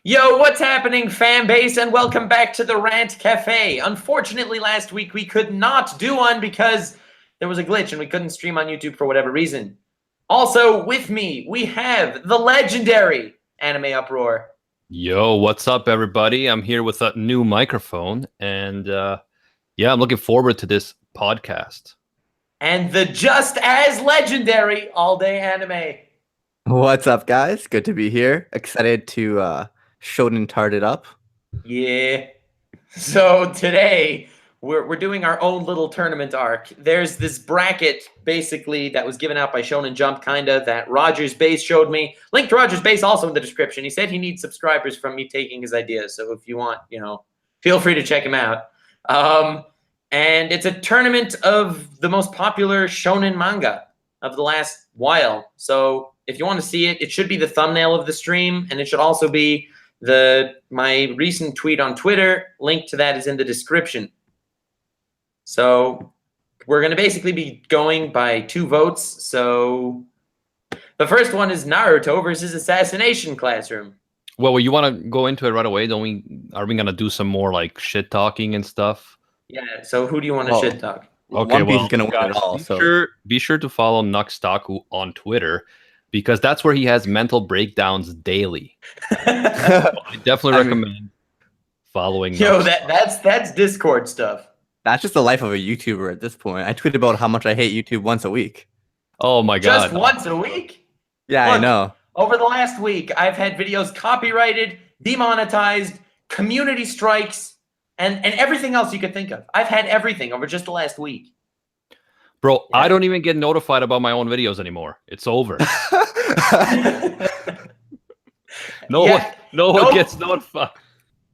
Yo, what's happening, fan base, and welcome back to the Rant Cafe. Unfortunately, last week we could not do one because there was a glitch and we couldn't stream on YouTube for whatever reason. Also, with me, we have the legendary Anime Uproar. Yo, what's up, everybody? I'm here with a new microphone, and yeah, I'm looking forward to this podcast. And the just as legendary All Day Anime. What's up, guys? Good to be here. Excited to Shonen tart it up. Yeah. So today we're doing our own little tournament arc. There's this bracket basically that was given out by Shonen Jump, kinda, that Rogers Base showed me. Link to Rogers Base also in the description. He said he needs subscribers from me taking his ideas. So if you want, feel free to check him out. And it's a tournament of the most popular shonen manga of the last while. So if you want to see it, it should be the thumbnail of the stream, and it should also be my recent tweet on Twitter. Link to that is in the description. So we're going to basically be going by 2 votes. So the first one is Naruto versus Assassination Classroom. Well, you want to go into it right away? Are we going to do some more like shit talking and stuff? Yeah. So who do you want to shit talk? Okay, One Piece is gonna win it all. Be sure to follow Taku on Twitter, because that's where he has mental breakdowns daily. I definitely recommend following. Yo, that's Discord stuff. That's just the life of a YouTuber at this point. I tweet about how much I hate YouTube once a week. Oh my god! Just once a week? Yeah, Look, I know. Over the last week, I've had videos copyrighted, demonetized, community strikes, and everything else you could think of. I've had everything over just the last week. Bro, yeah. I don't even get notified about my own videos anymore. It's over. No one gets notified.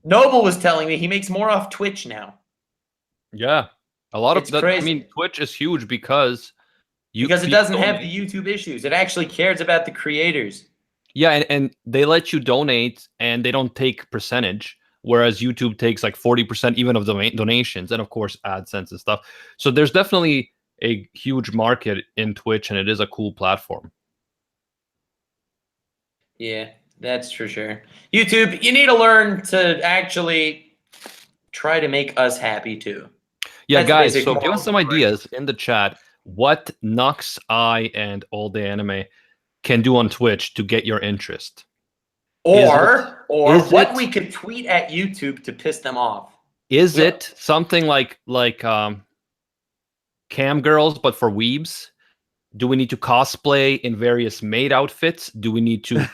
Noble was telling me he makes more off Twitch now. Yeah. A lot of that. Crazy. I mean, Twitch is huge because it doesn't have the YouTube issues. It actually cares about the creators. Yeah, and they let you donate and they don't take percentage, whereas YouTube takes like 40% even of the donations, and of course AdSense and stuff. So there's definitely a huge market in Twitch, and it is a cool platform. Yeah, that's for sure. YouTube, you need to learn to actually try to make us happy too. Yeah, guys, so give us some ideas in the chat what Nux, I, and All Day Anime can do on Twitch to get your interest. Or what we could tweet at YouTube to piss them off. Is it something like cam girls, but for weebs? Do we need to cosplay in various maid outfits? Do we need to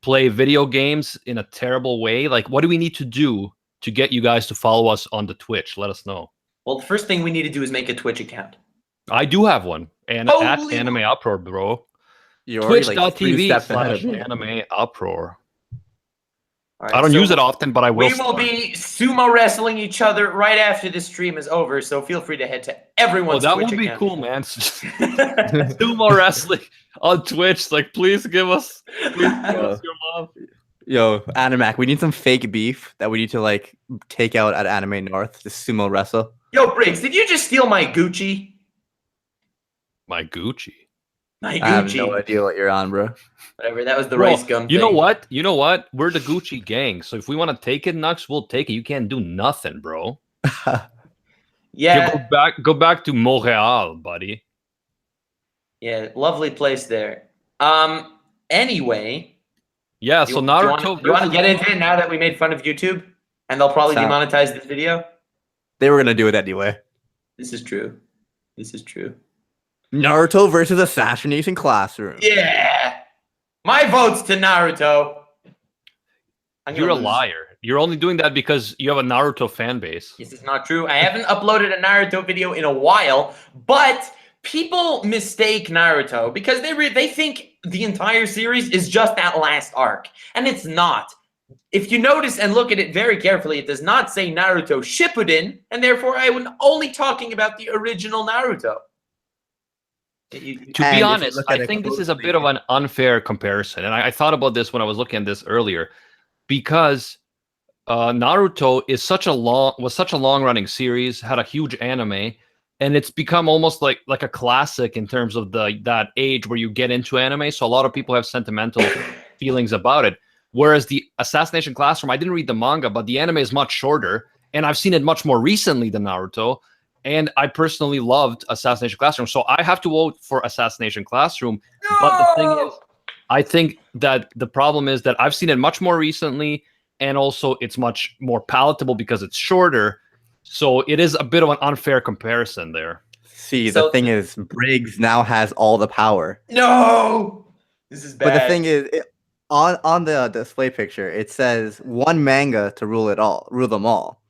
play video games in a terrible way? Like, what do we need to do to get you guys to follow us on the Twitch? Let us know. Well, the first thing we need to do is make a Twitch account. I do have one. And at Anime Uproar, bro. Twitch.tv/Anime Uproar. Right, I don't use it often, but I will. We will be sumo wrestling each other right after the stream is over, so feel free to head to everyone's Twitch account. That would be cool, man. Sumo wrestling on Twitch. Like, please give us your love. Yo, Animac, we need some fake beef that we need to like take out at Anime North to sumo wrestle. Yo, Briggs, did you just steal my Gucci? My Gucci? My Gucci. I have no idea what you're on, bro. Whatever, that was the rice gum thing. You know what? We're the Gucci gang. So if we want to take it, Nux, we'll take it. You can't do nothing, bro. Yeah. Go back to Montreal, buddy. Yeah, lovely place there. Anyway. Yeah, so Naruto. You want to get into it now that we made fun of YouTube? And they'll probably demonetize this video? They were going to do it anyway. This is true. This is true. Naruto versus Assassination Classroom. Yeah. My vote's to Naruto. You're a liar. You're only doing that because you have a Naruto fan base. This is not true. I haven't uploaded a Naruto video in a while, but people mistake Naruto because they think the entire series is just that last arc, and it's not. If you notice and look at it very carefully, it does not say Naruto Shippuden, and therefore I am only talking about the original Naruto. To be honest, I think this is a bit of an unfair comparison, and I thought about this when I was looking at this earlier, because Naruto is was such a long-running series, had a huge anime, and it's become almost like a classic in terms of that age where you get into anime. So a lot of people have sentimental feelings about it. Whereas the Assassination Classroom, I didn't read the manga, but the anime is much shorter, and I've seen it much more recently than Naruto. And I personally loved Assassination Classroom, so I have to vote for Assassination Classroom. No! But the thing is, I think that the problem is that I've seen it much more recently, and also it's much more palatable because it's shorter. So it is a bit of an unfair comparison there. See, the thing is, Briggs now has all the power. No! This is bad. But the thing is, on the display picture, it says one manga to rule them all.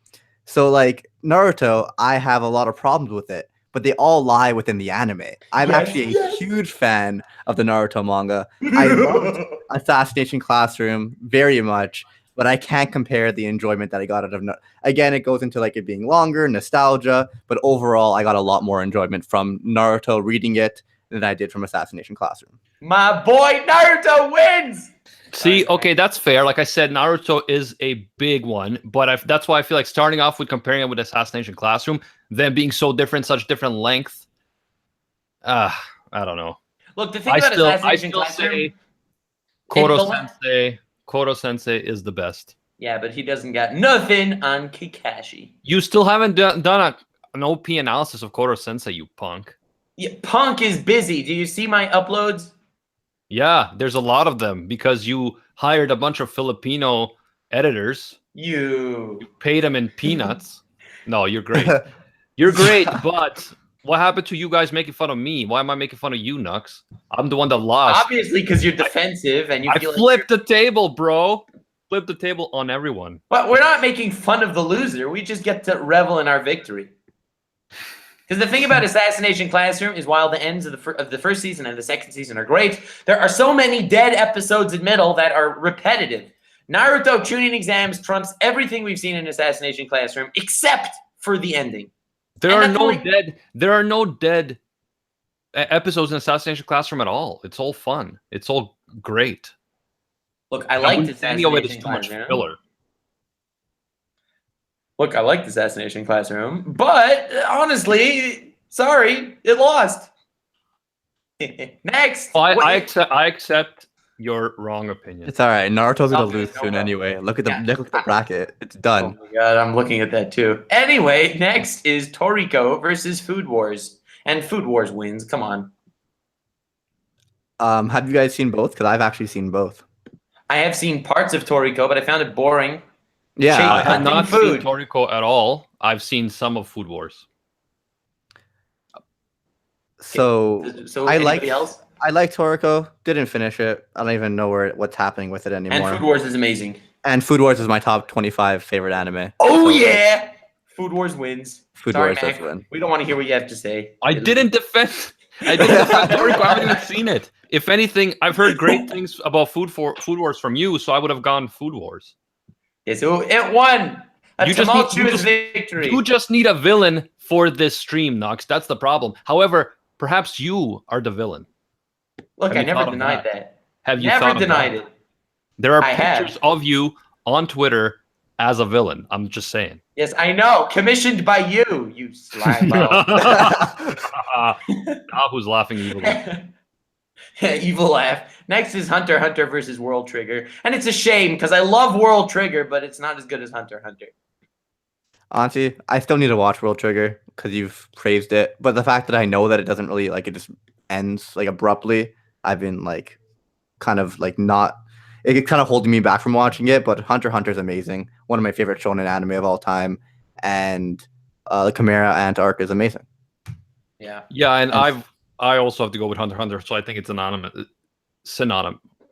So like Naruto, I have a lot of problems with it, but they all lie within the anime. I'm actually a huge fan of the Naruto manga. I loved Assassination Classroom very much, but I can't compare the enjoyment that I got out of Again, it goes into like it being longer, nostalgia, but overall, I got a lot more enjoyment from Naruto reading it than I did from Assassination Classroom. My boy Naruto wins! See, okay, that's fair. Like I said, Naruto is a big one, but that's why I feel like starting off with comparing it with Assassination Classroom, then being so different, such different length. I don't know. Look, the thing about Assassination Classroom, Koro Sensei is the best. Yeah, but he doesn't got nothing on Kakashi. You still haven't done an OP analysis of Koro Sensei, you punk. Yeah, punk is busy. Do you see my uploads? Yeah, there's a lot of them because you hired a bunch of Filipino editors. You paid them in peanuts. No, you're great. You're great, but what happened to you guys making fun of me? Why am I making fun of you, Nux? I'm the one that lost. Obviously, because you're defensive and you feel flipped the table, bro. Flipped the table on everyone. But we're not making fun of the loser. We just get to revel in our victory. Because the thing about Assassination Classroom is while the ends of the first season and the second season are great, there are so many dead episodes in middle that are repetitive. Naruto Chunin exams trumps everything we've seen in Assassination Classroom except for the ending. There are no dead episodes in Assassination Classroom at all. It's all fun. It's all great. Look, I like Assassination Classroom. Look, I like Assassination Classroom, but honestly, sorry, it lost. Next. I accept your wrong opinion. It's all right. Naruto's gonna lose soon anyway. Look at the bracket. It's done. Oh my god, I'm looking at that too. Anyway, next is Toriko versus Food Wars, and Food Wars wins. Come on. Have you guys seen both? Because I've actually seen both. I have seen parts of Toriko, but I found it boring. Yeah, I have not seen Toriko at all. I've seen some of Food Wars. So I like Toriko. Didn't finish it. I don't even know what's happening with it anymore. And Food Wars is amazing. And Food Wars is my top 25 favorite anime. Oh yeah, Food Wars wins. Food Wars does win. We don't want to hear what you have to say. I didn't defend Toriko. I haven't even seen it. If anything, I've heard great things about Food Wars from you, so I would have gone Food Wars. Yeah, so it won. A tumultuous victory. You just need a villain for this stream, Nox. That's the problem. However, perhaps you are the villain. Look, I never denied that. Have you never denied it? There are pictures of you on Twitter as a villain. I'm just saying. Yes, I know. Commissioned by you, you slime. Now who's laughing evil? Evil laugh. Next is Hunter x Hunter versus World Trigger. And it's a shame because I love World Trigger, but it's not as good as Hunter x Hunter. Honestly, I still need to watch World Trigger because you've praised it. But the fact that I know that it doesn't really, it just ends, abruptly, I've been, kind of not... It kind of holding me back from watching it, but Hunter x Hunter is amazing. One of my favorite shonen anime of all time. And the Chimera Ant arc is amazing. Yeah. Yeah, and I also have to go with Hunter x Hunter, so I think it's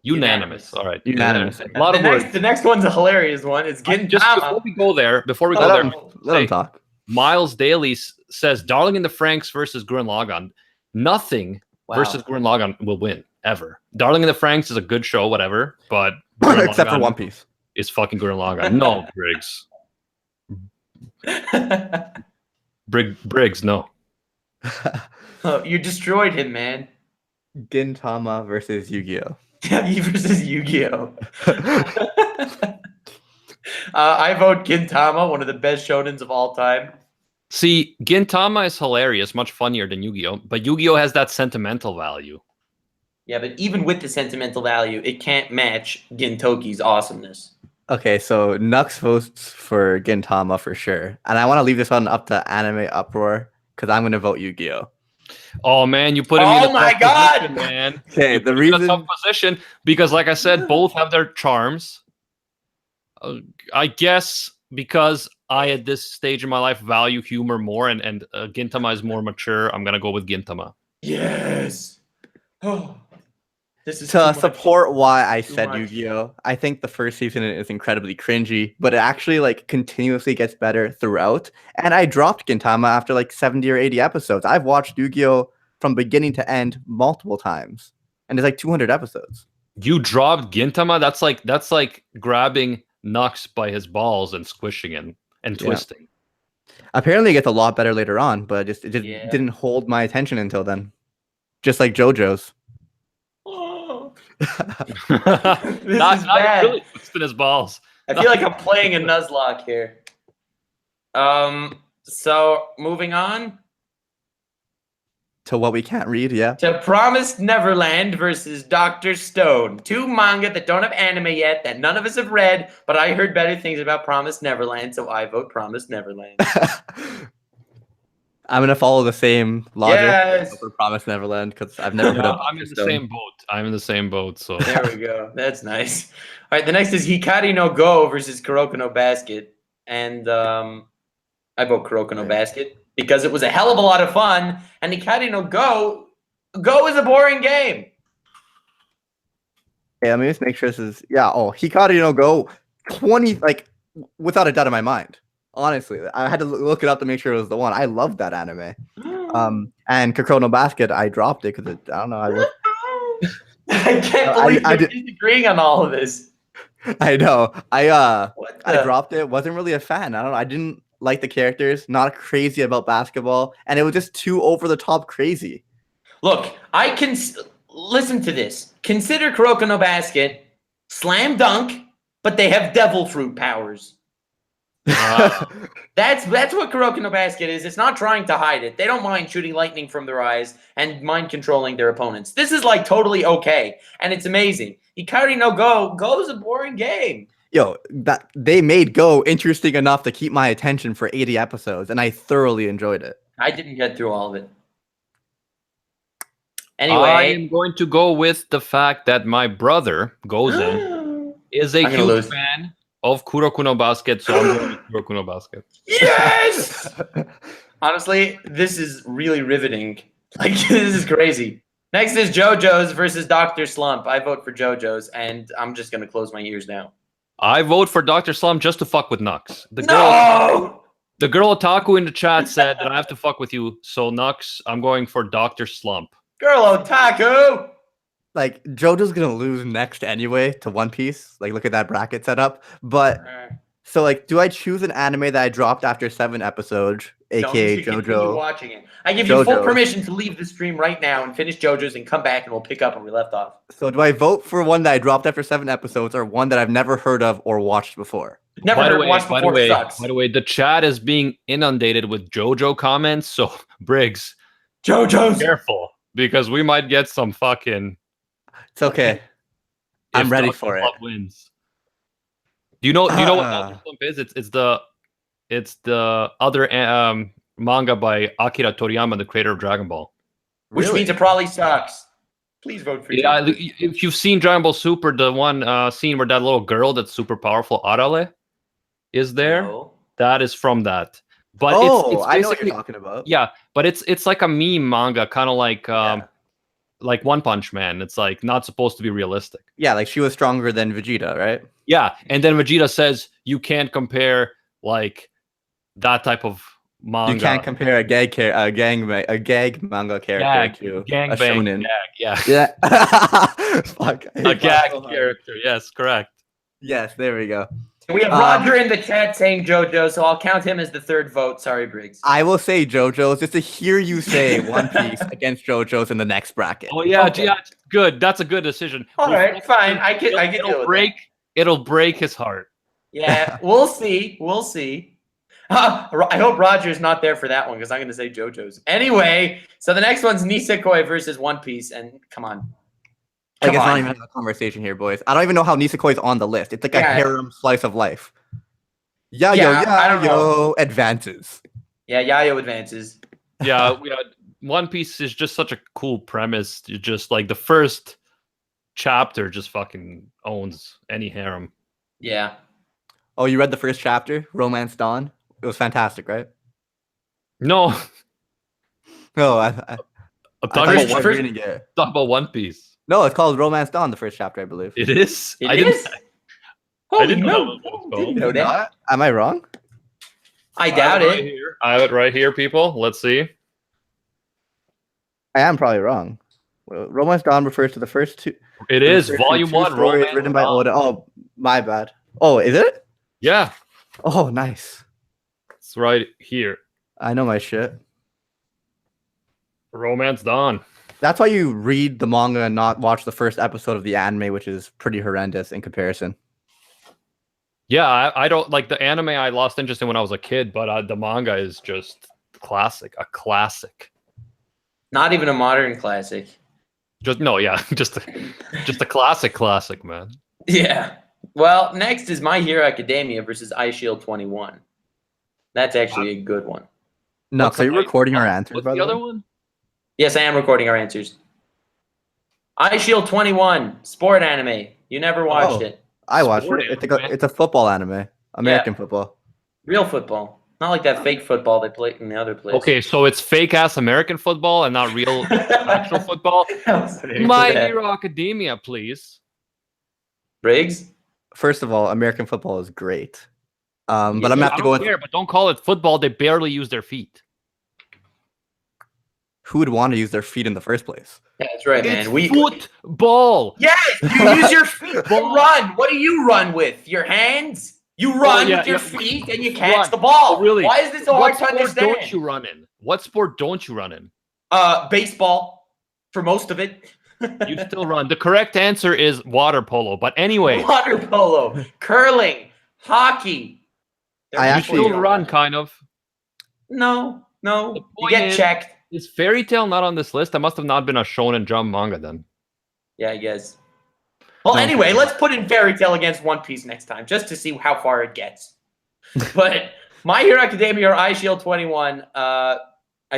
unanimous. All right. Unanimous. A lot of words. The next one's a hilarious one. It's Gintama. Just before we go there, let him talk. Miles Daly says Darling in the Franxx versus Gurren Lagann. Nothing versus Gurren Lagann will win, ever. Darling in the Franxx is a good show, whatever, but except for One Piece. It's fucking Gurren Lagann. No, Briggs. Briggs, no. Oh, you destroyed him, man. Gintama versus Yu-Gi-Oh. Versus Yu-Gi-Oh. I vote Gintama, one of the best shonens of all time. See, Gintama is hilarious, much funnier than Yu-Gi-Oh, but Yu-Gi-Oh has that sentimental value. Yeah, but even with the sentimental value, it can't match Gintoki's awesomeness. Okay, so Nux votes for Gintama for sure. And I want to leave this one up to Anime Uproar because I'm going to vote Yu-Gi-Oh! Oh man, you put me in a tough position, man. Okay, the reason in a tough position because, like I said, both have their charms. I guess because I, at this stage in my life, value humor more, and Gintama is more mature, I'm gonna go with Gintama. Yes. Oh, this is to support why I said Yu-Gi-Oh! I think the first season is incredibly cringy, but it actually like continuously gets better throughout. And I dropped Gintama after like 70 or 80 episodes. I've watched Yu-Gi-Oh! From beginning to end multiple times, and it's like 200 episodes. You dropped Gintama? That's like grabbing Nux by his balls and squishing him and twisting. Apparently, it gets a lot better later on, but it just didn't hold my attention until then. Just like JoJo's. This is bad. Really twisting his balls. I feel like I'm playing a Nuzlocke here. So moving on to what we can't read, yeah. To Promised Neverland versus Dr. Stone. Two manga that don't have anime yet, that none of us have read, but I heard better things about Promised Neverland, so I vote Promised Neverland. I'm gonna follow the same logic for Promised Neverland because I've never heard of. I'm in the same boat. I'm in the same boat. So there we go. That's nice. All right, the next is Hikari no Go versus Kuroko no Basket, and I vote Kuroko no Basket because it was a hell of a lot of fun, and Hikari no Go is a boring game. Yeah, let me just make sure this is Hikari no Go 20 like without a doubt in my mind. Honestly, I had to look it up to make sure it was the one. I love that anime. And Kuroko no Basket, I dropped it because I don't know. I can't believe you're disagreeing on all of this. I know. I dropped it. Wasn't really a fan. I don't know. I didn't like the characters. Not crazy about basketball, and it was just too over the top crazy. Look, I can listen to this. Consider Kuroko no Basket slam dunk, but they have devil fruit powers. That's what Kuroko no Basket is. It's not trying to hide it. They don't mind shooting lightning from their eyes and mind controlling their opponents. This is like totally okay, and it's amazing. Hikari no Go is a boring game. Yo, that they made Go interesting enough to keep my attention for 80 episodes, and I thoroughly enjoyed it. I didn't get through all of it. Anyway, I am going to go with the fact that my brother Gozen is a huge fan of Kuroko no Basket, so I'm going with Kuroko no Basket. Yes! Honestly, this is really riveting. Like, this is crazy. Next is JoJo's versus Dr. Slump. I vote for JoJo's, and I'm just going to close my ears now. I vote for Dr. Slump just to fuck with Nux. The girl Taku in the chat said that I have to fuck with you, so Nux, I'm going for Dr. Slump. Girl Otaku! Like, JoJo's gonna lose next anyway to One Piece. Like, look at that bracket setup. But, so, like, do I choose an anime that I dropped after 7 episodes, aka JoJo? Watching it. I give you full permission to leave the stream right now and finish JoJo's and come back and we'll pick up where we left off. So, do I vote for one that I dropped after 7 episodes or one that I've never heard of or watched before? By the way, the chat is being inundated with JoJo comments, so Briggs, JoJo's careful because we might get some fucking. It's okay. I'm ready for it. Wins. Do you know what Dr. Slump is? It's the other manga by Akira Toriyama, the creator of Dragon Ball. Which means it probably sucks. Please vote for if you've seen Dragon Ball Super, the one scene where that little girl that's super powerful, Arale, is there. No. That is from that. But it's I know what you're talking about. Yeah, but it's like a meme manga, kind of like One Punch Man. It's like not supposed to be realistic. Yeah, like she was stronger than Vegeta, right? Yeah, and then Vegeta says you can't compare like that type of manga. You can't compare a gag manga character to a shonen. Yeah. Fuck. A gag character. Yes, correct. Yes, there we go. We have Roger in the chat saying JoJo, so I'll count him as the third vote. Sorry, Briggs. I will say JoJo's just to hear you say One Piece against JoJo's in the next bracket. Oh yeah, okay. Yeah, good. That's a good decision. All right, fine. I can deal with that. It'll break his heart. Yeah, we'll see. We'll see. I hope Roger's not there for that one because I'm going to say JoJo's. Anyway, so the next one's Nisekoi versus One Piece, and come on. Like, Come it's not on. even a conversation here, boys. I don't even know how Nisekoi's on the list. It's like a Yeah. harem slice of life. Yeah, I don't know. Advances. Yeah, Yayo advances. Yeah, One Piece is just such a cool premise. You just like the first chapter just fucking owns any harem. Yeah. Oh, you read the first chapter, Romance Dawn? It was fantastic, right? No, No, I'm I talking thought you about tried first- reading it. talking about One Piece. No, it's called Romance Dawn, the first chapter, I believe. It is. It I didn't. is? I Holy didn't know that no. was what it's Didn't called. know that. Not? Am I wrong? I doubt Right it. here. I have it right here, people. Let's see. I am probably wrong. Well, Romance Dawn refers to the first two. It the is first Volume two 1, stories Romance written by Dawn. Oda. Oh, my bad. Oh, is it? Yeah, Oh, nice. it's right here. I know my shit. Romance Dawn. That's why you read the manga and not watch the first episode of the anime, which is pretty horrendous in comparison. Yeah, I don't like the anime. I lost interest in when I was a kid, but the manga is just classic. A classic. Not even a modern classic. Just no, yeah, just a classic, man. Yeah. Well, next is My Hero Academia versus iShield 21. That's actually a good one. No, What's so you're the- recording our answers, What's by the the other way? one? Yes, I am recording our answers. iShield 21, sport anime. You never watched Oh. it. I watched Sport it. anime. It's a football anime. American football. Real football. Not like that fake football they play in the other place. Okay, so it's fake ass American football and not real actual football. My Hero Academia, please. Briggs? First of all, American football is great. But I'm Yeah, gonna have I to go don't with care, but don't call it football. They barely use their feet. who would want to use their feet in the first place. Yeah, that's right, It's man. football. Yes, you use your feet to run. What do you run with? Your hands? You run with your feet and you catch Run. the ball. Oh, really? Why is this so What hard to sport understand? don't you run in? What sport don't you run in? Baseball for most of it. You still run. The correct answer is water polo. But anyway, Water polo, curling, hockey. I you actually- still run, kind of. No. The You point get is- checked. Is Fairy Tail not on this list? That must have not been a Shonen Jump manga then. Yeah, I guess. Well, No, anyway, okay. let's put in Fairy Tail against One Piece next time, just to see how far it gets. But My Hero Academia or iShield 21, I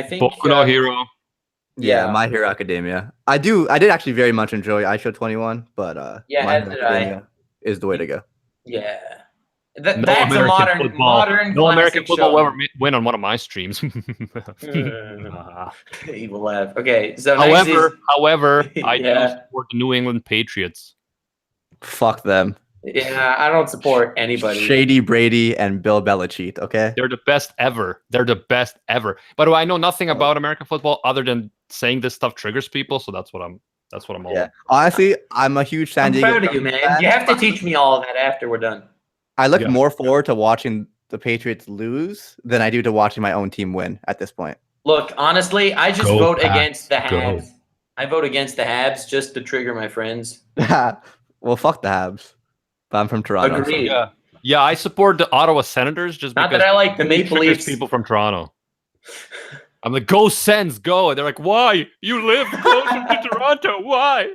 think. Boku no Hero. Yeah, Yeah. My Hero Academia. I did actually very much enjoy iShow 21, but Yeah, My as Hero did I. Academia is the way to go. Yeah. No That's American a modern, football. modern No American classic football will show. ever win on one of my streams. Evil laugh. Okay, so next however, I Yeah. do support the New England Patriots. Fuck them. yeah, I don't support anybody. Shady Brady and Bill Belichick, okay? They're the best ever. They're the best ever. By the way, I know nothing about American football other than saying this stuff triggers people, so that's what I'm all Yeah. about. Honestly, I'm a huge San I'm Diego. proud of you, man. You have to teach me all of that after we're done. I look Yeah. more forward to watching the Patriots lose than I do to watching my own team win at this point. Look, honestly, I just Go, vote Pat, against the go. Habs. I vote against the Habs just to trigger my friends. Well, fuck the Habs. But I'm from Toronto. so- Agreed. Yeah, I support the Ottawa Senators just Not because that I like the it really Maple triggers Leafs. people from Toronto. I'm like, go Sens, go. And they're like, why? You live closer to Toronto. Why?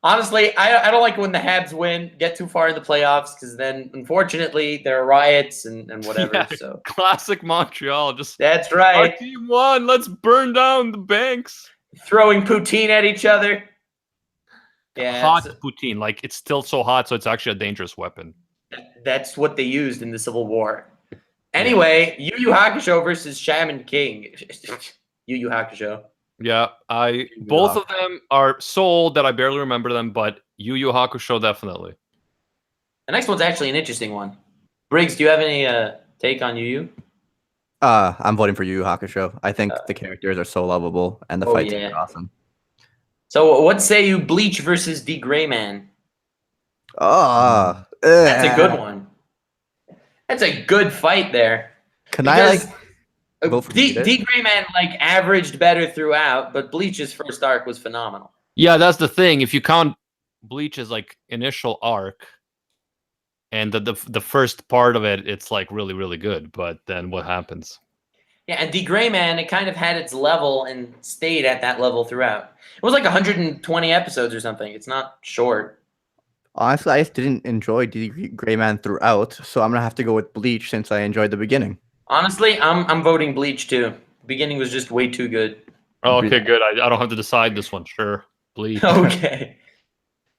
Honestly, I don't like when the Habs win, get too far in the playoffs, because then, unfortunately, there are riots and whatever. Yeah. So Classic Montreal. Just that's our right. team won. Let's burn down the banks. Throwing poutine at each other. Yeah, Hot poutine. Like, it's still so hot, so it's actually a dangerous weapon. that's what they used in the Civil War. Anyway, Yu Yu Hakusho versus Shaman King. Yu Yu Hakusho. Yeah, both of them are so old that I barely remember them, but Yu Yu Hakusho definitely. The next one's actually an interesting one. Briggs, do you have any take on Yu Yu? I'm voting for Yu Yu Hakusho. I think the characters are so lovable and the fights yeah. are awesome. So what say you Bleach versus D Gray Man? Oh, That's a good one. That's a good fight there. Can I Because vote for D Bleach? Gray Man averaged better throughout, but Bleach's first arc was phenomenal. Yeah, that's the thing. If you count Bleach's initial arc and the first part of it, it's really, really good. But then what happens? Yeah, and The Gray Man, it kind of had its level and stayed at that level throughout. It was like 120 episodes or something. It's not short. Honestly, I just didn't enjoy the Gray Man throughout, so I'm gonna have to go with Bleach since I enjoyed the beginning. Honestly, I'm voting Bleach too. The beginning was just way too good. Oh, okay, good. I don't have to decide this one. Sure, Bleach. Okay.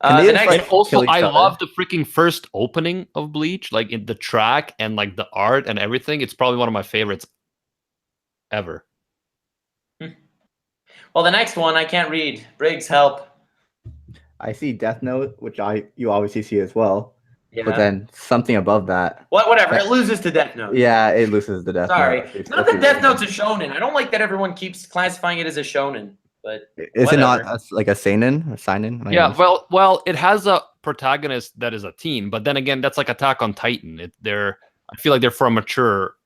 Can they The just, next like, Also, kill each I other? love the freaking first opening of Bleach, like in the track and like the art and everything. It's probably one of my favorites ever. Well, the next one I can't read. Briggs, help. I see Death Note, which you obviously see as well. Yeah. But then something above that. Whatever. It loses to Death Note. Yeah, it loses the Death Sorry. Note. Not that Death Note's a shonen. I don't like that everyone keeps classifying it as a shonen. But is it not whatever. like a seinen? A seinen? Yeah, well, it has a protagonist that is a teen, but then again, that's like Attack on Titan. I feel like they're for a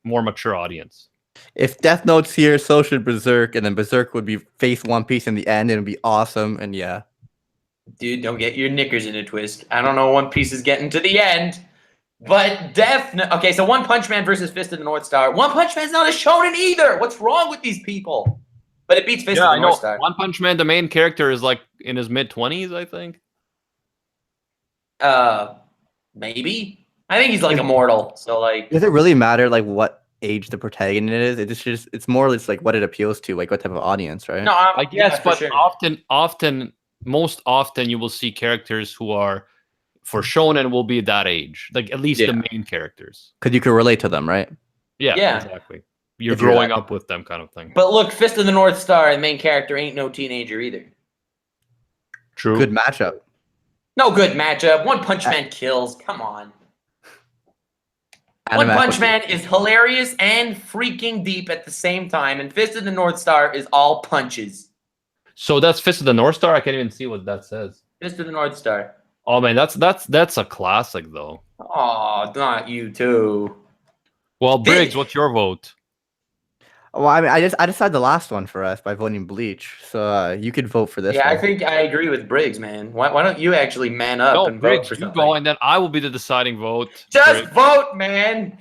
more mature audience. If Death Note's here, so should Berserk, and then Berserk would be face One Piece in the end, and it'd be awesome. And yeah, Dude, don't get your knickers in a twist. I don't know One Piece is getting to the end, but okay, so One Punch Man versus Fist of the North Star. One Punch Man's not a shonen either. What's wrong with these people? But it beats Fist of the North Star. One Punch Man, the main character is like in his mid-20s, I think. Maybe. I think he's like immortal. So like, does it really matter like what age the protagonist is? It's more or less like what it appeals to, like what type of audience, right? No, I guess, yeah, but sure. most often you will see characters who are for shonen will be that age, like at least the main characters, because you can relate to them, right? Yeah, exactly. You're growing up with them, kind of thing. But look, Fist of the North Star, the main character, ain't no teenager either. True. Good matchup. No good matchup. One Punch Man kills. Come on. One Punch Man is hilarious and freaking deep at the same time, and Fist of the North Star is all punches. So that's Fist of the North Star? I can't even see what that says. Fist of the North Star. Oh man, that's a classic though. Oh, not you too. Well, Briggs, what's your vote? Well, I mean, I decided the last one for us by voting Bleach, so you could vote for this. Yeah, one. I think I agree with Briggs, man. Why don't you actually man up and Briggs, vote for you something? go, and then I will be the deciding vote. Just Briggs. vote, man.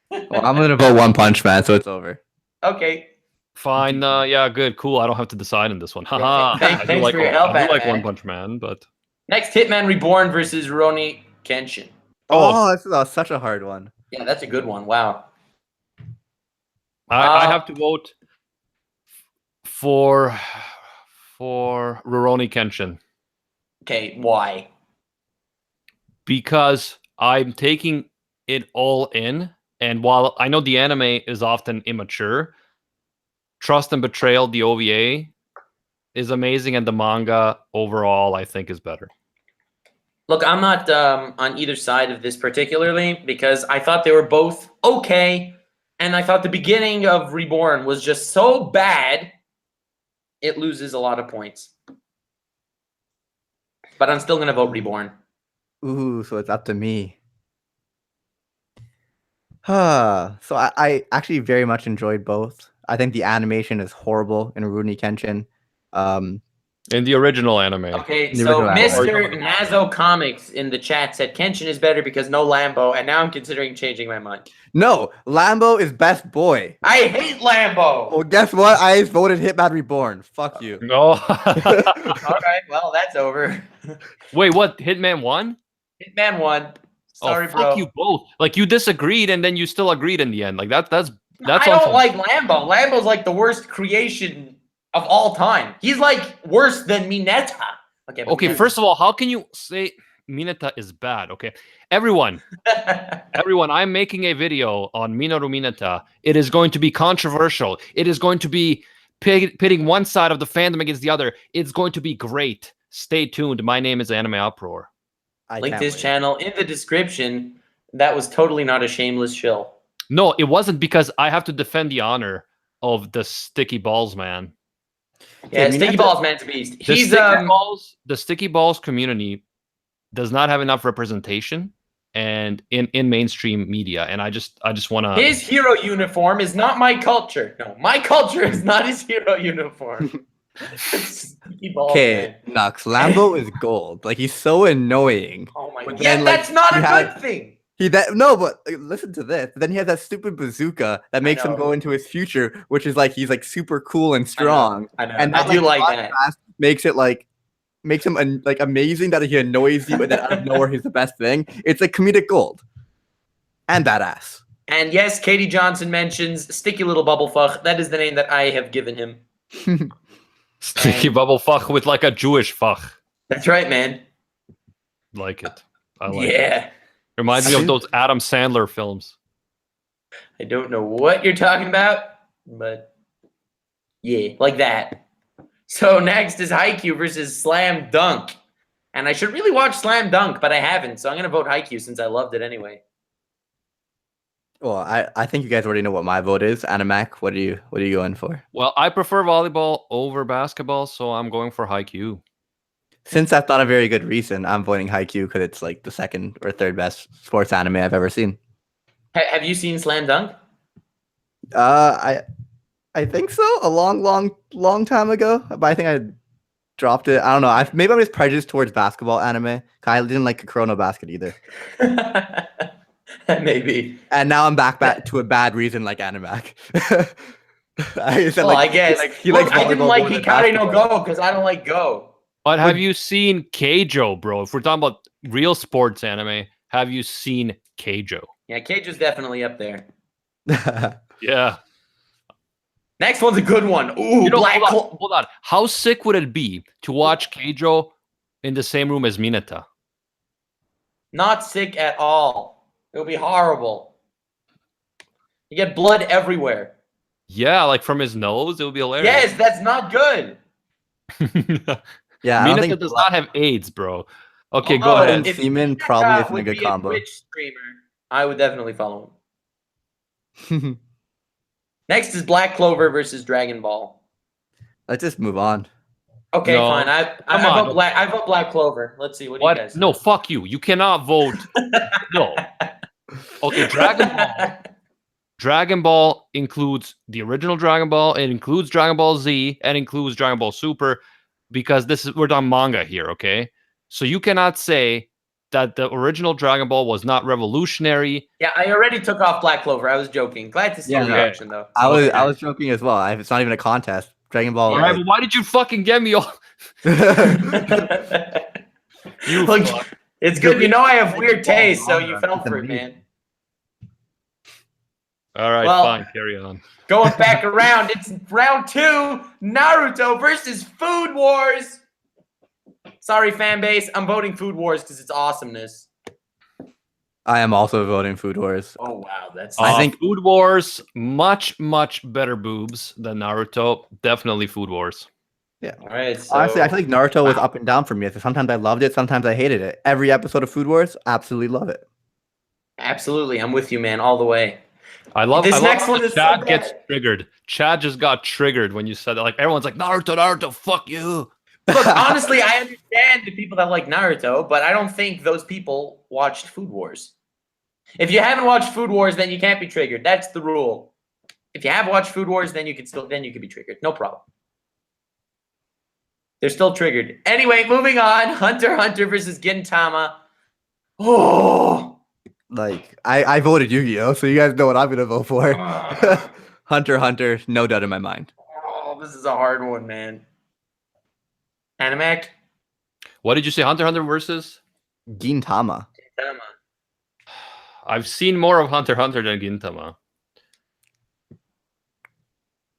Well, I'm gonna vote One Punch Man, so it's over. Okay. Fine. Yeah, good, cool. I don't have to decide in this one. Haha. Thanks I do like, for your help, I do like man. One Punch Man, but Next, Hitman Reborn versus Rurouni Kenshin. Oh, this is such a hard one. Yeah, that's a good one. Wow. I have to vote for Rurouni Kenshin. Okay, why? Because I'm taking it all in, and while I know the anime is often immature, Trust and Betrayal, the OVA, is amazing, and the manga overall, I think, is better. Look, I'm not on either side of this particularly because I thought they were both okay, and I thought the beginning of Reborn was just so bad, it loses a lot of points. But I'm still going to vote Reborn. Ooh, so it's up to me. So I actually very much enjoyed both. I think the animation is horrible in Rurouni Kenshin. In the original anime. Okay, so Mr. Nazo Comics in the chat said Kenshin is better because no Lambo, and now I'm considering changing my mind. No, Lambo is best boy. I hate Lambo! Well, guess what? I voted Hitman Reborn. Fuck you. No. All right, well, that's over. Wait, what? Hitman won? Hitman won. Sorry, bro. Fuck you both. Like, you disagreed, and then you still agreed in the end. Like, that's I don't like Lambo. Lambo's like the worst creation of all time. He's like worse than Mineta. Okay, first of all, how can you say Mineta is bad? Okay, everyone, I'm making a video on Minoru Mineta. It is going to be controversial. It is going to be pitting one side of the fandom against the other. It's going to be great. Stay tuned. My name is Anime Uproar. Link his channel in the description. That was totally not a shameless shill. No, it wasn't, because I have to defend the honor of the Sticky Balls man. Yeah, Sticky Balls man's a beast. The Sticky Balls community does not have enough representation and in mainstream media, and I just want to. His hero uniform is not my culture. No, my culture is not his hero uniform. Okay, Nux, Lambo is gold. Like, he's so annoying. Oh my god. Yeah, that's not a good thing. but listen to this. Then he has that stupid bazooka that makes him go into his future, which is like he's like super cool and strong. I know. And I do like that. Makes him like amazing that he annoys you, and then out of nowhere he's the best thing. It's like comedic gold and badass. And yes, Katie Johnson mentions Sticky Little Bubble Fuck. That is the name that I have given him. Sticky Bubble Fuck with like a Jewish fuck. That's right, man. Like it. I like it. Yeah. Reminds me of those Adam Sandler films. I don't know what you're talking about, but yeah, like that. So next is Haikyuu versus Slam Dunk. And I should really watch Slam Dunk, but I haven't. So I'm going to vote Haikyuu since I loved it anyway. Well, I think you guys already know what my vote is. Animac, what are you going for? Well, I prefer volleyball over basketball, so I'm going for Haikyuu. Since that's not a very good reason, I'm voting Haikyuu because it's like the second or third best sports anime I've ever seen. Have you seen Slam Dunk? I think so. A long time ago, but I think I dropped it. I don't know. Maybe I'm just prejudiced towards basketball anime. I didn't like Chrono Basket either. Maybe. And now I'm back to a bad reason like Animac. I guess. I didn't like Hikari no Go because I don't like Go. But have you seen Keijo, bro? If we're talking about real sports anime, have you seen Keijo? Yeah, Keijo's definitely up there. Yeah. Next one's a good one. Ooh, hold on. How sick would it be to watch Keijo in the same room as Mineta? Not sick at all. It would be horrible. You get blood everywhere. Yeah, like from his nose. It would be hilarious. Yes, that's not good. Yeah, Mineta does not have AIDS, bro. Okay, go ahead. If semen probably isn't a good combo. Twitch streamer, I would definitely follow him. Next is Black Clover versus Dragon Ball. Let's just move on. Okay, fine. I vote Black Clover. Let's see. What do you guys? No, fuck you. You cannot vote. No. Okay, Dragon Ball includes the original Dragon Ball. It includes Dragon Ball Z and includes Dragon Ball Super because we're on manga here, okay? So you cannot say that the original Dragon Ball was not revolutionary. Yeah, I already took off Black Clover. I was joking. Glad to see your reaction, though. I was joking as well. It's not even a contest. Dragon Ball. All right, but why did you fucking get me all? It's good. You know I have weird taste, so you fell for it, man. All right, fine. Carry on. Going back around, it's round 2. Naruto versus Food Wars. Sorry, fan base. I'm voting Food Wars because it's awesomeness. I am also voting Food Wars. Oh, wow. That's I think Food Wars, much better boobs than Naruto. Definitely Food Wars. Yeah. All right. So, honestly, I feel like Naruto was up and down for me. Sometimes I loved it. Sometimes I hated it. Every episode of Food Wars, absolutely love it. Absolutely. I'm with you, man, all the way. I love this next one. Chad gets triggered. Chad just got triggered when you said that. Like, everyone's like, Naruto, fuck you. Look, honestly, I understand the people that like Naruto, but I don't think those people watched Food Wars. If you haven't watched Food Wars, then you can't be triggered. That's the rule. If you have watched Food Wars, then you could be triggered. No problem. They're still triggered. Anyway, moving on. Hunter x Hunter versus Gintama. Oh. Like, I voted Yu-Gi-Oh, so you guys know what I'm going to vote for. Hunter x Hunter, no doubt in my mind. Oh, this is a hard one, man. Animac? What did you say? Hunter x Hunter versus? Gintama. I've seen more of Hunter x Hunter than Gintama.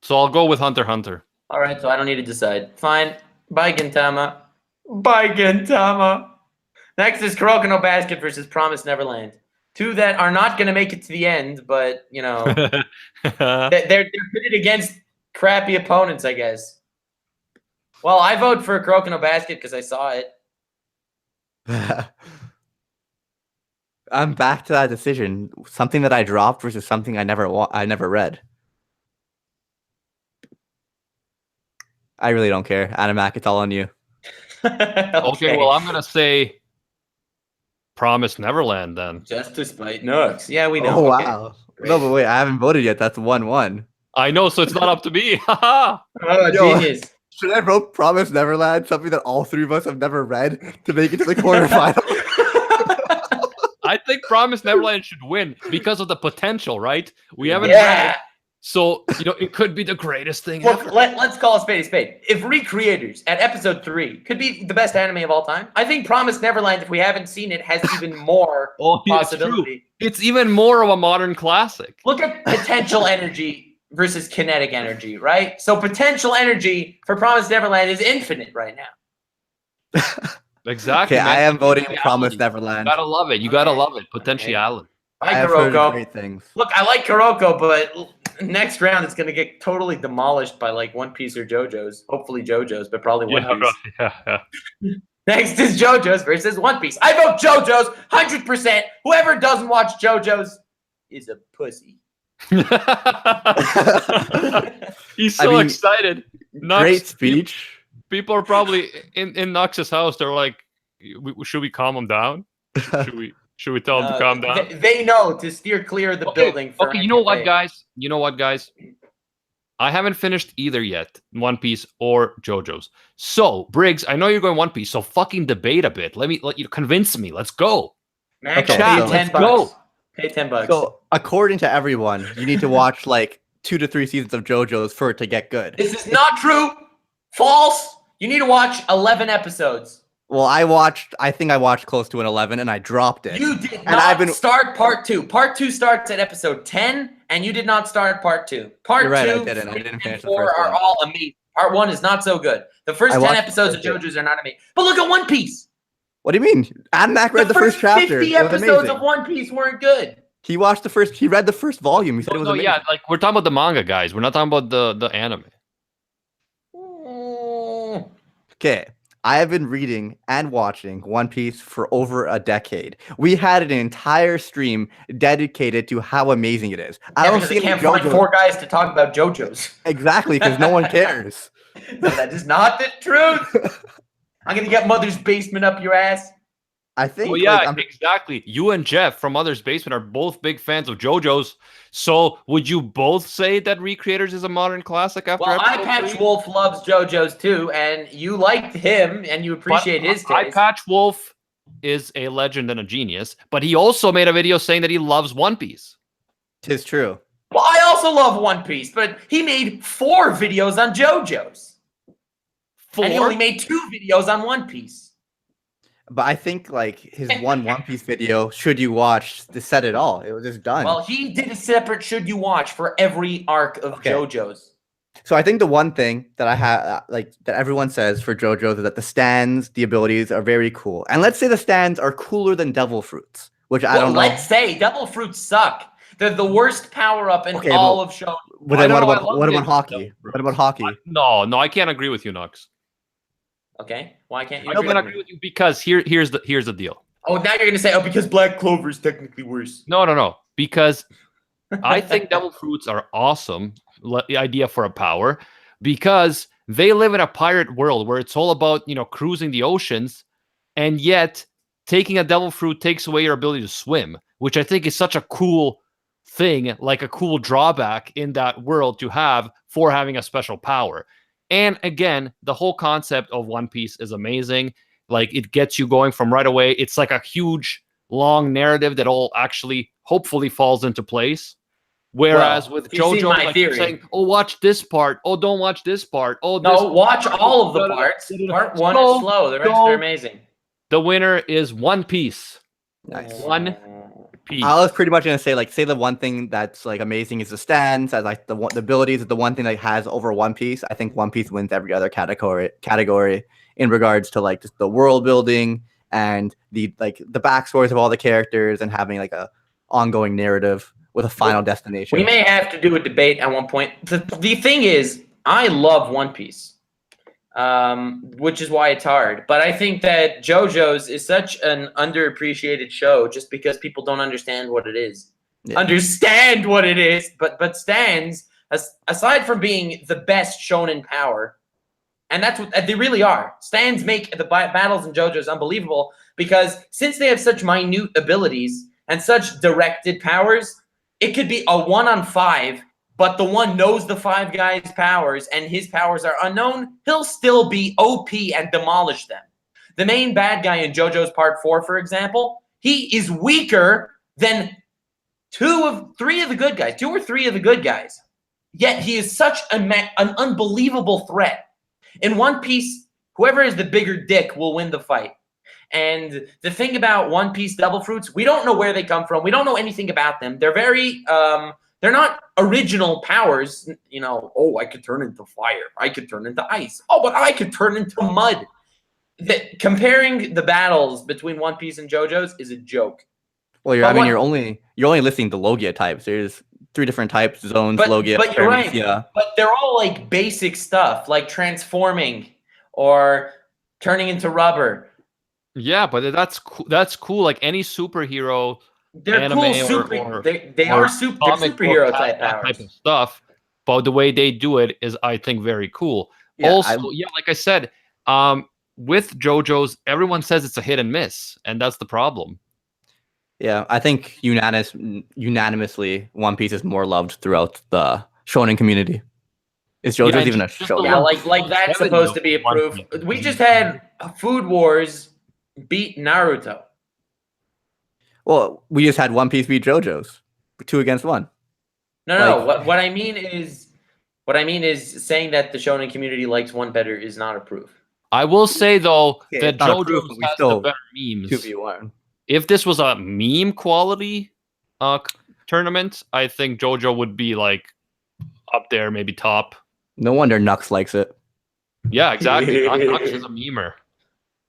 So I'll go with Hunter x Hunter. All right, so I don't need to decide. Fine. Bye, Gintama. Bye, Gintama. Next is Kuroko no Basket versus Promised Neverland. Two that are not going to make it to the end, but, you know, they're pitted against crappy opponents, I guess. Well, I vote for Kuroko no Basket because I saw it. I'm back to that decision. Something that I dropped versus something I never read. I really don't care. Animac, it's all on you. Okay, well, I'm going to say Promised Neverland then. Just to spite Nooks. Yeah, we know. Oh, wow. Great. No, but wait, I haven't voted yet. That's 1-1. I know, so it's not up to me. Oh, genius. Should I vote Promised Neverland, something that all three of us have never read, to make it to the quarterfinal? think Promise Neverland should win because of the potential, right? We haven't read it. So, it could be the greatest thing ever. Let's call a spade a spade. If Recreators at episode 3 could be the best anime of all time, I think Promised Neverland, if we haven't seen it, has even more possibility. It's even more of a modern classic. Look at potential energy versus kinetic energy, right? So potential energy for Promised Neverland is infinite right now. Exactly. Okay, I am voting Promised Neverland. You gotta love it. You gotta love it. Potentiality. I like Kuroko. Great things. Look, I like Kuroko, but next round it's gonna get totally demolished by like One Piece or JoJo's. Hopefully JoJo's, but probably One Piece. Right. Yeah. Next is JoJo's versus One Piece. I vote JoJo's 100%. Whoever doesn't watch JoJo's is a pussy. He's so excited. Great speech. People are probably in Nox's house. They're like, should we calm him down? Should we tell him to calm down? They know to steer clear of the building. Okay, you know what, guys? I haven't finished either yet, One Piece or JoJo's. So, Briggs, I know you're going One Piece, so fucking debate a bit. Let you convince me. Let's go. Max, pay $10. Go. Pay $10. So, according to everyone, you need to watch like 2 to 3 seasons of JoJo's for it to get good. This is not true. False. You need to watch 11 episodes. Well, I think I watched close to an 11 and I dropped it. You did not start part 2. Part 2 starts at episode 10 and you did not start part 2. Part 2 I didn't finish the first 4 are all amazing. Part 1 is not so good. The first 10 episodes of JoJo's are not amazing. But look at One Piece. What do you mean? Admac read the first chapter. 50 episodes of One Piece weren't good. He read the first volume. He said it was amazing. Yeah, like we're talking about the manga, guys. We're not talking about the anime. Okay. I have been reading and watching One Piece for over a decade. We had an entire stream dedicated to how amazing it is. I don't see can't find 4 guys to talk about JoJo's. Exactly, because no one cares. That is not the truth. I'm gonna get Mother's Basement up your ass. I think. Well, yeah, exactly. You and Jeff from Mother's Basement are both big fans of JoJo's. So, would you both say that Recreators is a modern classic after episode 3? Eye Patch Wolf loves JoJo's too, and you liked him, and you appreciate his taste. Eye Patch Wolf is a legend and a genius, but he also made a video saying that he loves One Piece. 'Tis true. Well, I also love One Piece, but he made 4 videos on JoJo's. 4? And he only made 2 videos on One Piece. But I think like his One Piece video, should you watch, said it all. It was just done. Well, he did a separate should you watch for every arc of JoJo's. So I think the one thing that I have, that everyone says for JoJo's is that the stands, the abilities are very cool. And let's say the stands are cooler than Devil Fruits, which I don't know. Let's say Devil Fruits suck. They're the worst power up in all of Shonen. What about hockey? What about hockey? No, I can't agree with you, Nux. Okay, why can't you? I don't agree with you because here's the deal. Oh, now you're gonna say, because Black Clover is technically worse. No. Because I think Devil Fruits are awesome. The idea for a power, because they live in a pirate world where it's all about cruising the oceans, and yet taking a Devil Fruit takes away your ability to swim, which I think is such a cool thing, like a cool drawback in that world to have for having a special power. And again, the whole concept of One Piece is amazing. Like, it gets you going from right away. It's like a huge, long narrative that all actually, hopefully, falls into place. Whereas with JoJo, like you're saying, oh, watch this part. Oh, don't watch this part. Oh, no, watch all of the parts. Part 1 is slow. The rest are amazing. The winner is One Piece. Nice. One Piece. I was pretty much gonna say, say the one thing that's amazing is the stands, as the abilities is the one thing that has over One Piece. I think One Piece wins every other category in regards to just the world building and the backstories of all the characters and having a ongoing narrative with a final destination. We may have to do a debate at one point. The thing is, I love One Piece. Which is why it's hard. But I think that JoJo's is such an underappreciated show just because people don't understand what it is. Yeah. Understand what it is, but stands, aside from being the best shonen power, and that's what they really are. Stands make the battles in JoJo's unbelievable because since they have such minute abilities and such directed powers, it could be a 1-on-5, but the one knows the 5 guys' powers and his powers are unknown, he'll still be OP and demolish them. The main bad guy in JoJo's Part 4, for example, He is weaker than 2 or 3 of the good guys. Yet he is such an unbelievable threat. In One Piece, whoever is the bigger dick will win the fight. And the thing about One Piece Devil Fruits, we don't know where they come from. We don't know anything about them. They're very, they're not original powers. You know, oh, I could turn into fire. I could turn into ice. Oh, but I could turn into mud. Comparing the battles between One Piece and JoJo's is a joke. Well, you're only listing the Logia types. There's 3 different types: zones, Logia, but you're right. yeah. But they're all like basic stuff, like transforming or turning into rubber. Yeah, but that's cool. Like any superhero, they're cool. They are superhero type powers. Type of stuff. But the way they do it is, I think, very cool. Yeah, also, like I said, with JoJo's, everyone says it's a hit and miss, and that's the problem. Yeah, I think unanimously, One Piece is more loved throughout the shonen community. Is JoJo's even a shonen? Yeah, like that's supposed to be a proof. We just had Food Wars beat Naruto. Well, we just had One Piece beat JoJo's, 2 against 1. No. What I mean is saying that the shonen community likes one better is not a proof. I will say though that JoJo's has the better memes. 2v1. If this was a meme quality tournament, I think JoJo would be like up there, maybe top. No wonder Nux likes it. Yeah, exactly. Nux is a memer.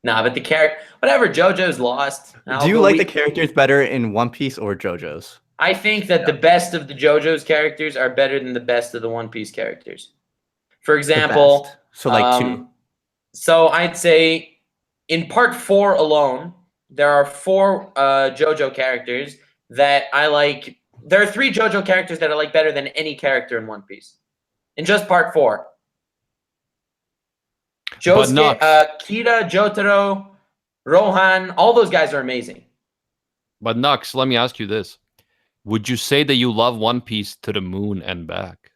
Nah, but the character, whatever. JoJo's lost. Do you like the characters better in One Piece or JoJo's? I think that the best of the JoJo's characters are better than the best of the One Piece characters. For example, so like 2. So I'd say in part 4 alone, there are 4 JoJo characters that I like. There are 3 JoJo characters that I like better than any character in One Piece. In just part 4. Josuke, Kira, Jotaro, Rohan, all those guys are amazing. But Nux, let me ask you this. Would you say that you love One Piece to the moon and back?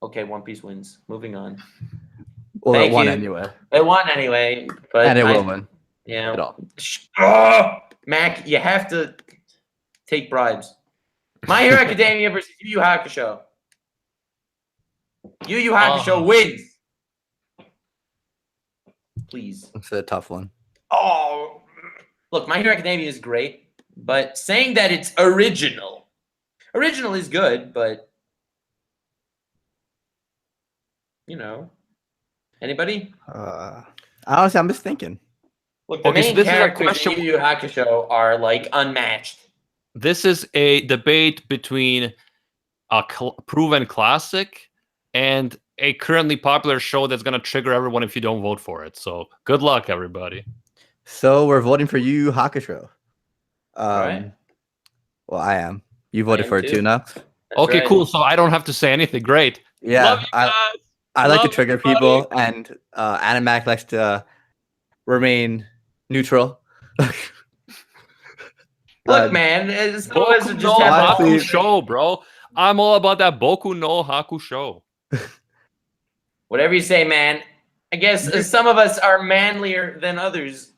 Okay, One Piece wins. Moving on. Well, it won anyway. It won anyway. But and it will win. Yeah. Oh, Mac, you have to take bribes. My Hero Academia versus Yu Yu Hakusho. Yu Yu Hakusho wins. Please. It's a tough one. Oh, look, My Hero Academia is great, but saying that it's original is good, but you know, anybody? Honestly, I'm just thinking. Look, the main characters in Yu Yu Hakusho are like unmatched. This is a debate between a proven classic and a currently popular show that's going to trigger everyone if you don't vote for it. So good luck, everybody. So we're voting for Yu Yu Hakusho. Right. Well, I am. You voted for it too, Nux? Okay, cool. So I don't have to say anything. Great. Yeah, I like to trigger people, and Animac likes to remain neutral. Look, man, it's Boku no Hakusho, bro. I'm all about that Boku no Hakusho. Whatever you say, man. I guess some of us are manlier than others.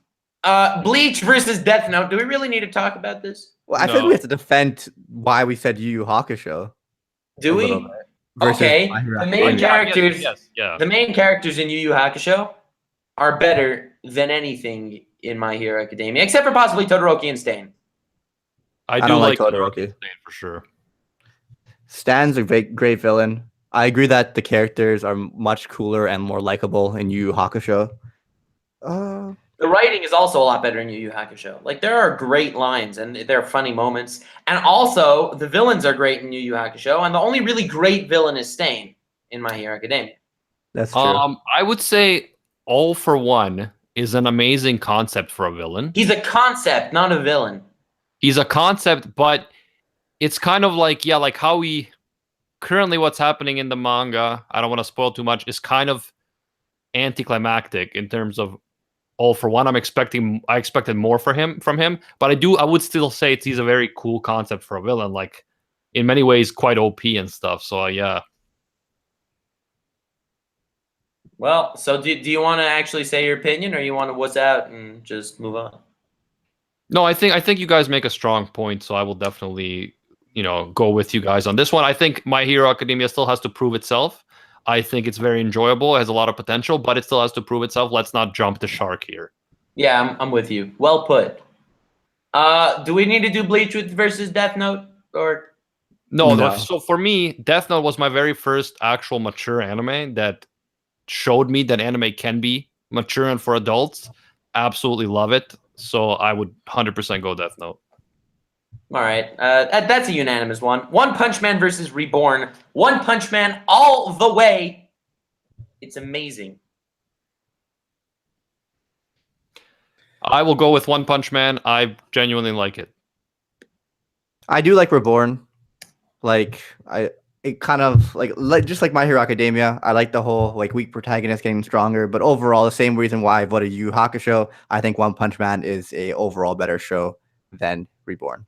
Bleach versus Death Note. Do we really need to talk about this? Well, I think we have to defend why we said Yu Yu Hakusho. Do we? Okay. The main characters, the main characters in Yu Yu Hakusho are better than anything in My Hero Academia, except for possibly Todoroki and Stain. I do like Todoroki for sure. Stan's a great villain. I agree that the characters are much cooler and more likable in Yu Yu Hakusho. The writing is also a lot better in Yu Yu Hakusho. Like, there are great lines and there are funny moments. And also, the villains are great in Yu Yu Hakusho. And the only really great villain is Stain in My Hero Academia. That's true. I would say All for One is an amazing concept for a villain. He's a concept, not a villain. He's a concept, but it's kind of like, like how we... Currently, what's happening in the manga, I don't want to spoil too much, is kind of anticlimactic in terms of All for One. I expected more from him, but I would still say he's a very cool concept for a villain, like in many ways quite OP and stuff. So yeah. Well, so do you want to actually say your opinion, or you want to what's out and just move on? No, I think you guys make a strong point, so I will definitely, go with you guys on this one. I think My Hero Academia still has to prove itself. I think it's very enjoyable, it has a lot of potential, but it still has to prove itself. Let's not jump the shark here. Yeah, I'm with you. Well put. Do we need to do Bleach versus Death Note or no? So for me, Death Note was my very first actual mature anime that showed me that anime can be mature and for adults. Absolutely love it. So I would 100% go Death Note. All right, that's a unanimous one. One Punch Man versus Reborn. One Punch Man all the way. It's amazing. I will go with One Punch Man. I genuinely like it. I do like Reborn. It kind of like just like My Hero Academia. I like the whole weak protagonist getting stronger, but overall the same reason why I voted Yu Yu Hakusho. I think One Punch Man is a overall better show than Reborn.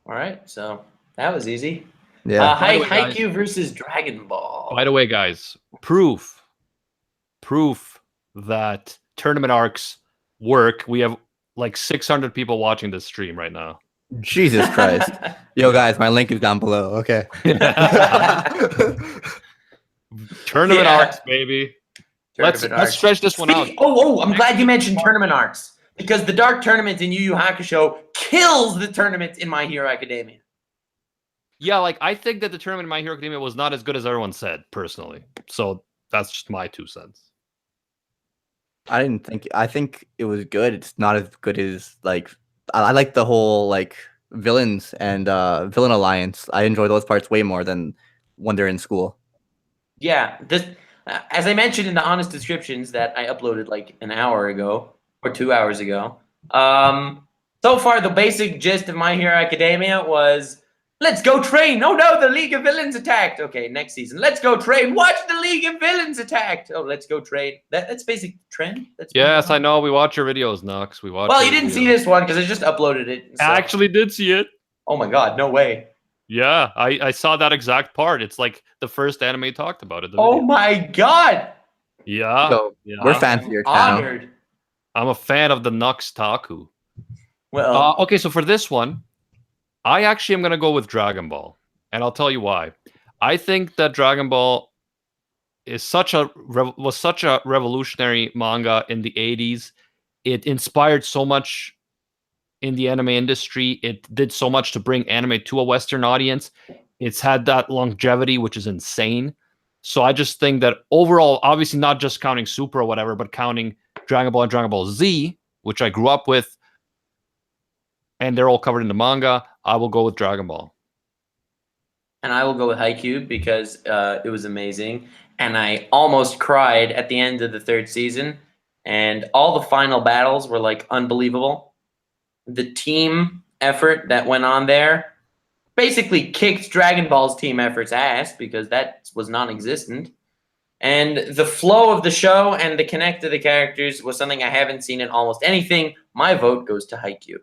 All right, so that was easy. Yeah. Haikyuu versus Dragon Ball. By the way, guys, proof that tournament arcs work. We have like 600 people watching this stream right now. Jesus Christ. Yo, guys, my link is down below. Okay. Tournament arcs, baby. Let's stretch this one out. I'm glad you mentioned tournament arcs. Because the Dark Tournament in Yu Yu Hakusho kills the tournament in My Hero Academia. Yeah, I think that the tournament in My Hero Academia was not as good as everyone said, personally. So that's just my 2 cents. I think it was good. It's not as good as I like the whole villains and villain alliance. I enjoy those parts way more than when they're in school. Yeah, as I mentioned in the honest descriptions that I uploaded an hour ago or 2 hours ago. So far, the basic gist of My Hero Academia was, let's go train. Oh no, the League of Villains attacked. Okay, next season, let's go train. Watch the League of Villains attacked. Oh, let's go train. That's basic trend. Yes, I know. We watch your videos, Nux. We watch. Well, you didn't see this one because I just uploaded it. So. I actually did see it. Oh my god, no way. Yeah, I saw that exact part. It's like the first anime talked about it. Oh my god. Yeah. So, we're fans of your channel. Honored. I'm a fan of the Nux Taku. Well, okay, so for this one, I actually am going to go with Dragon Ball, and I'll tell you why. I think that Dragon Ball was such a revolutionary manga in the 80s. It inspired so much in the anime industry. It did so much to bring anime to a Western audience. It's had that longevity, which is insane. So I just think that overall, obviously not just counting Super or whatever, but counting Dragon Ball and Dragon Ball Z, which I grew up with, and they're all covered in the manga, I will go with Dragon Ball. And I will go with Haikyuu because it was amazing. And I almost cried at the end of the 3rd season. And all the final battles were unbelievable. The team effort that went on there basically kicked Dragon Ball's team effort's ass because that was non-existent. And the flow of the show and the connect to the characters was something I haven't seen in almost anything. My vote goes to Haikyuu.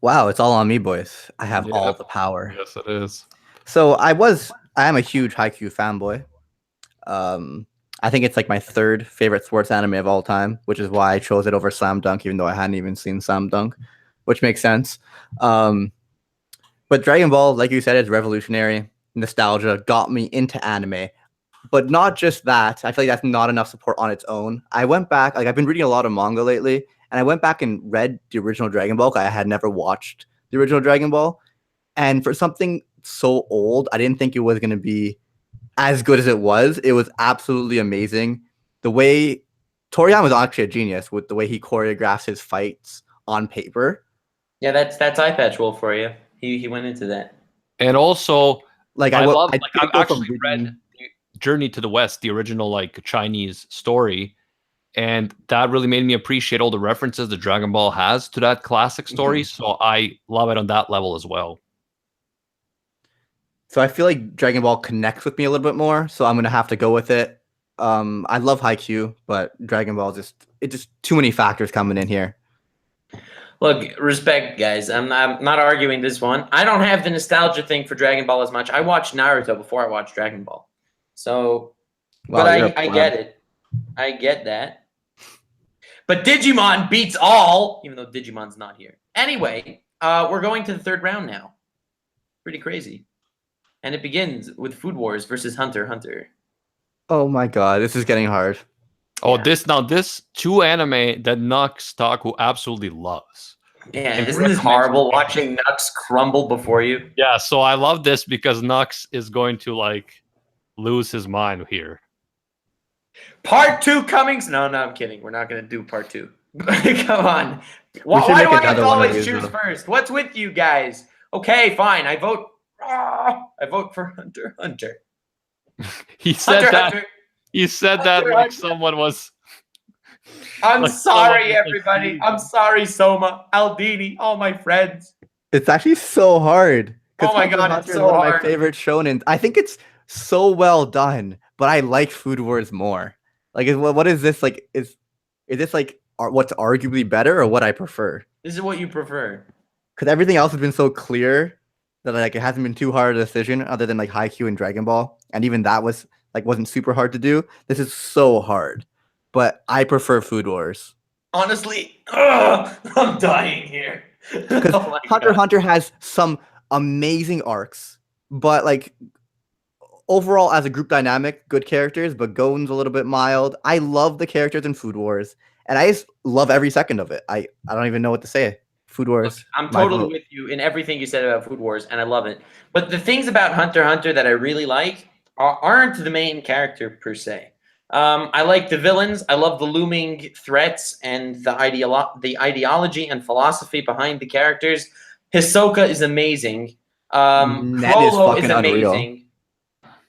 Wow, it's all on me, boys. I have all the power. Yes, it is. So I am a huge Haikyuu fanboy. I think it's my 3rd favorite sports anime of all time, which is why I chose it over Slam Dunk, even though I hadn't even seen Slam Dunk, which makes sense. But Dragon Ball, like you said, is revolutionary. Nostalgia got me into anime. But not just that. I feel like that's not enough support on its own. I went back, I've been reading a lot of manga lately, and I went back and read the original Dragon Ball. I had never watched the original Dragon Ball. And for something so old, I didn't think it was going to be as good as it was. It was absolutely amazing. The way Toriyama was actually a genius with the way he choreographs his fights on paper. Yeah, that's Eye Patch Wolf for you. He went into that. And also, I've actually read read Journey to the West, the original Chinese story, and that really made me appreciate all the references that Dragon Ball has to that classic story. So I love it on that level as well. So I feel like Dragon Ball connects with me a little bit more, so I'm gonna have to go with it. I love Haikyuu, but Dragon Ball just too many factors coming in here. Look, respect, guys. I'm not arguing this one. I don't have the nostalgia thing for Dragon Ball as much. I watched Naruto before I watched Dragon Ball. So, but I get it. I get that. But Digimon beats all, even though Digimon's not here. Anyway, we're going to the third round now. Pretty crazy. And it begins with Food Wars versus Hunter x Hunter. Oh my god, this is getting hard. Oh, this two anime that Nux Taku absolutely loves. Man, isn't this horrible watching Nux crumble before you? Yeah, so I love this because Nux is going to like lose his mind here. Part 2 coming. No, I'm kidding. We're not going to do part 2. Come on. Why do I have to always choose first? What's with you guys? Okay, fine. I vote for Hunter x Hunter. He said that. He said that like someone was. I'm sorry, everybody. I'm sorry, Soma, Aldini, all my friends. It's actually so hard. Oh my god, it's so one hard. of my favorite shonen. I think it's so well done, but I like Food Wars more. Like, what is this like? Is this like what's arguably better or what I prefer? This is what you prefer. Because everything else has been so clear that like it hasn't been too hard a decision, other than like Haikyuu and Dragon Ball, and even that wasn't super hard to do. This is so hard, but I prefer Food Wars. Honestly, I'm dying here. Because Hunter x Hunter has some amazing arcs, but like overall as a group dynamic, good characters, but Gon's a little bit mild. I love the characters in Food Wars, and I just love every second of it. I don't even know what to say. Food Wars. Look, I'm totally with you in everything you said about Food Wars, and I love it. But the things about Hunter x Hunter that I really like aren't the main character per se. I like the villains. I love the looming threats and the ideology and philosophy behind the characters. Hisoka is amazing. Frollo is amazing.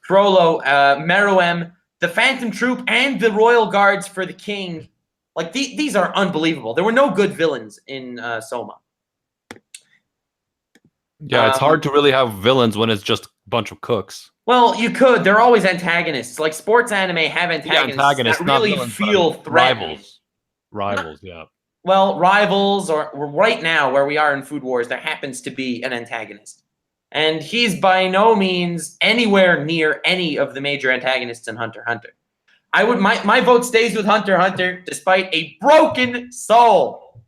Frollo, Meruem, the Phantom Troop, and the Royal Guards for the King. Like, these are unbelievable. There were no good villains in Soma. Yeah, it's hard to really have villains when it's just a bunch of cooks. Well, you could. They're always antagonists. Like, sports anime have antagonists that really feel threatening. Rivals, yeah. Well, rivals, or right now where we are in Food Wars, there happens to be an antagonist. And he's by no means anywhere near any of the major antagonists in Hunter x Hunter. My vote stays with Hunter x Hunter despite a broken soul.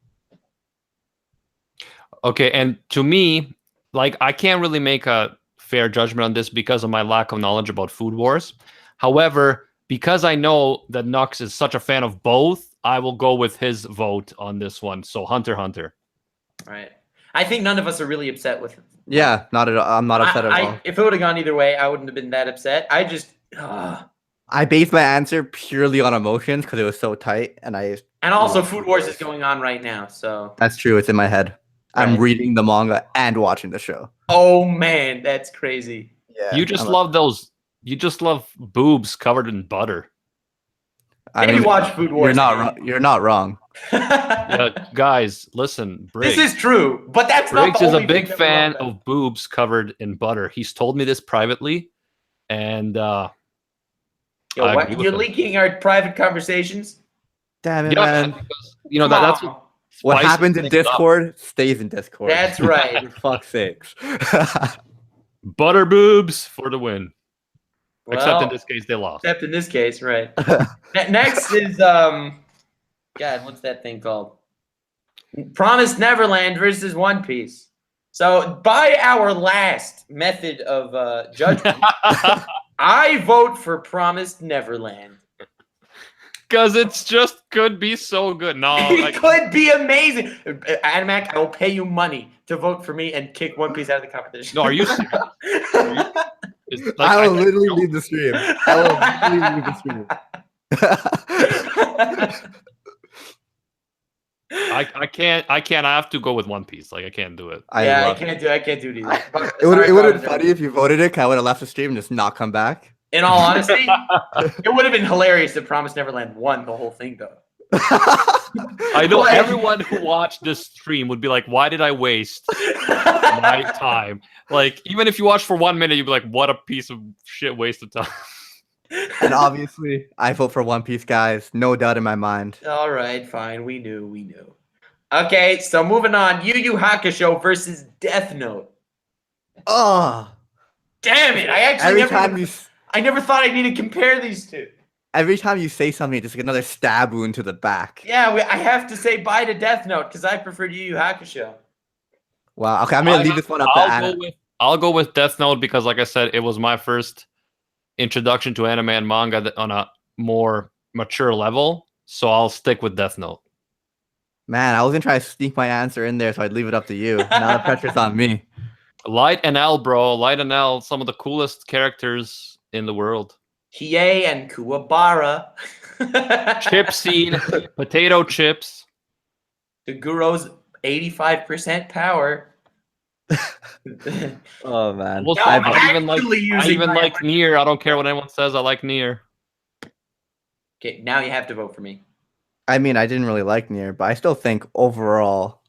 Okay, and to me, like, I can't really make a fair judgment on this because of my lack of knowledge about Food Wars. However, because I know that Nux is such a fan of both, I will go with his vote on this one. So Hunter x Hunter. Right. I think none of us are really upset with it. Yeah, not at all. I'm not upset at all. If it would have gone either way, I wouldn't have been that upset. I based my answer purely on emotions because it was so tight, and also Food Wars is going on right now, so that's true. It's in my head. Right. I'm reading the manga and watching the show. Oh man, that's crazy. Yeah, you just love those. You just love boobs covered in butter. I watch Food Wars. You're not wrong. Yeah, guys, listen. Briggs, this is true, but that's Briggs not the is only a big fan of boobs covered in butter. He's told me this privately, and you're leaking our private conversations. Damn it, man! Because, that's what happens in Discord stays in Discord. That's right. For fuck's sakes. Butter boobs for the win. Well, except in this case, they lost. Except in this case, right. Next is God, what's that thing called? Promised Neverland versus One Piece. So by our last method of judgment, I vote for Promised Neverland. Because it's just could be so good. No, it could be amazing. Animac, I will pay you money to vote for me and kick One Piece out of the competition. No, are you serious? I will literally leave the stream. I will literally leave the stream. I can't. I have to go with One Piece. Like, I can't do it. I can't do it either. It would have been funny if you voted it. I would have left the stream and just not come back. In all honesty, it would have been hilarious if Promised Neverland won the whole thing, though. I know everyone who watched this stream would be like, why did I waste my time? Like, even if you watch for 1 minute, you'd be like, what a piece of shit waste of time. And obviously, I vote for One Piece, guys. No doubt in my mind. All right, fine. We knew. Okay, so moving on. Yu Yu Hakusho versus Death Note. Oh. Damn it. I never thought I needed to compare these two. every time you say something, it's like another stab wound to the back. Yeah, I have to say bye to Death Note because I prefer Yu Yu Hakusho. Wow. Okay, I'm gonna leave this one up to Anna. I'll go with Death Note because, like I said, it was my first introduction to anime and manga on a more mature level. So I'll stick with Death Note. Man, I was gonna try to sneak my answer in there, so I'd leave it up to you. Now the pressure's on me. Light and L, bro. Light and L, some of the coolest characters in the world. Hiei and Kuwabara. Chip seed, potato chips. Taguro's 85% power. Oh man. Well, I even like Nier. I don't care what anyone says. I like Nier. Okay, now you have to vote for me. I mean, I didn't really like Nier, but I still think overall,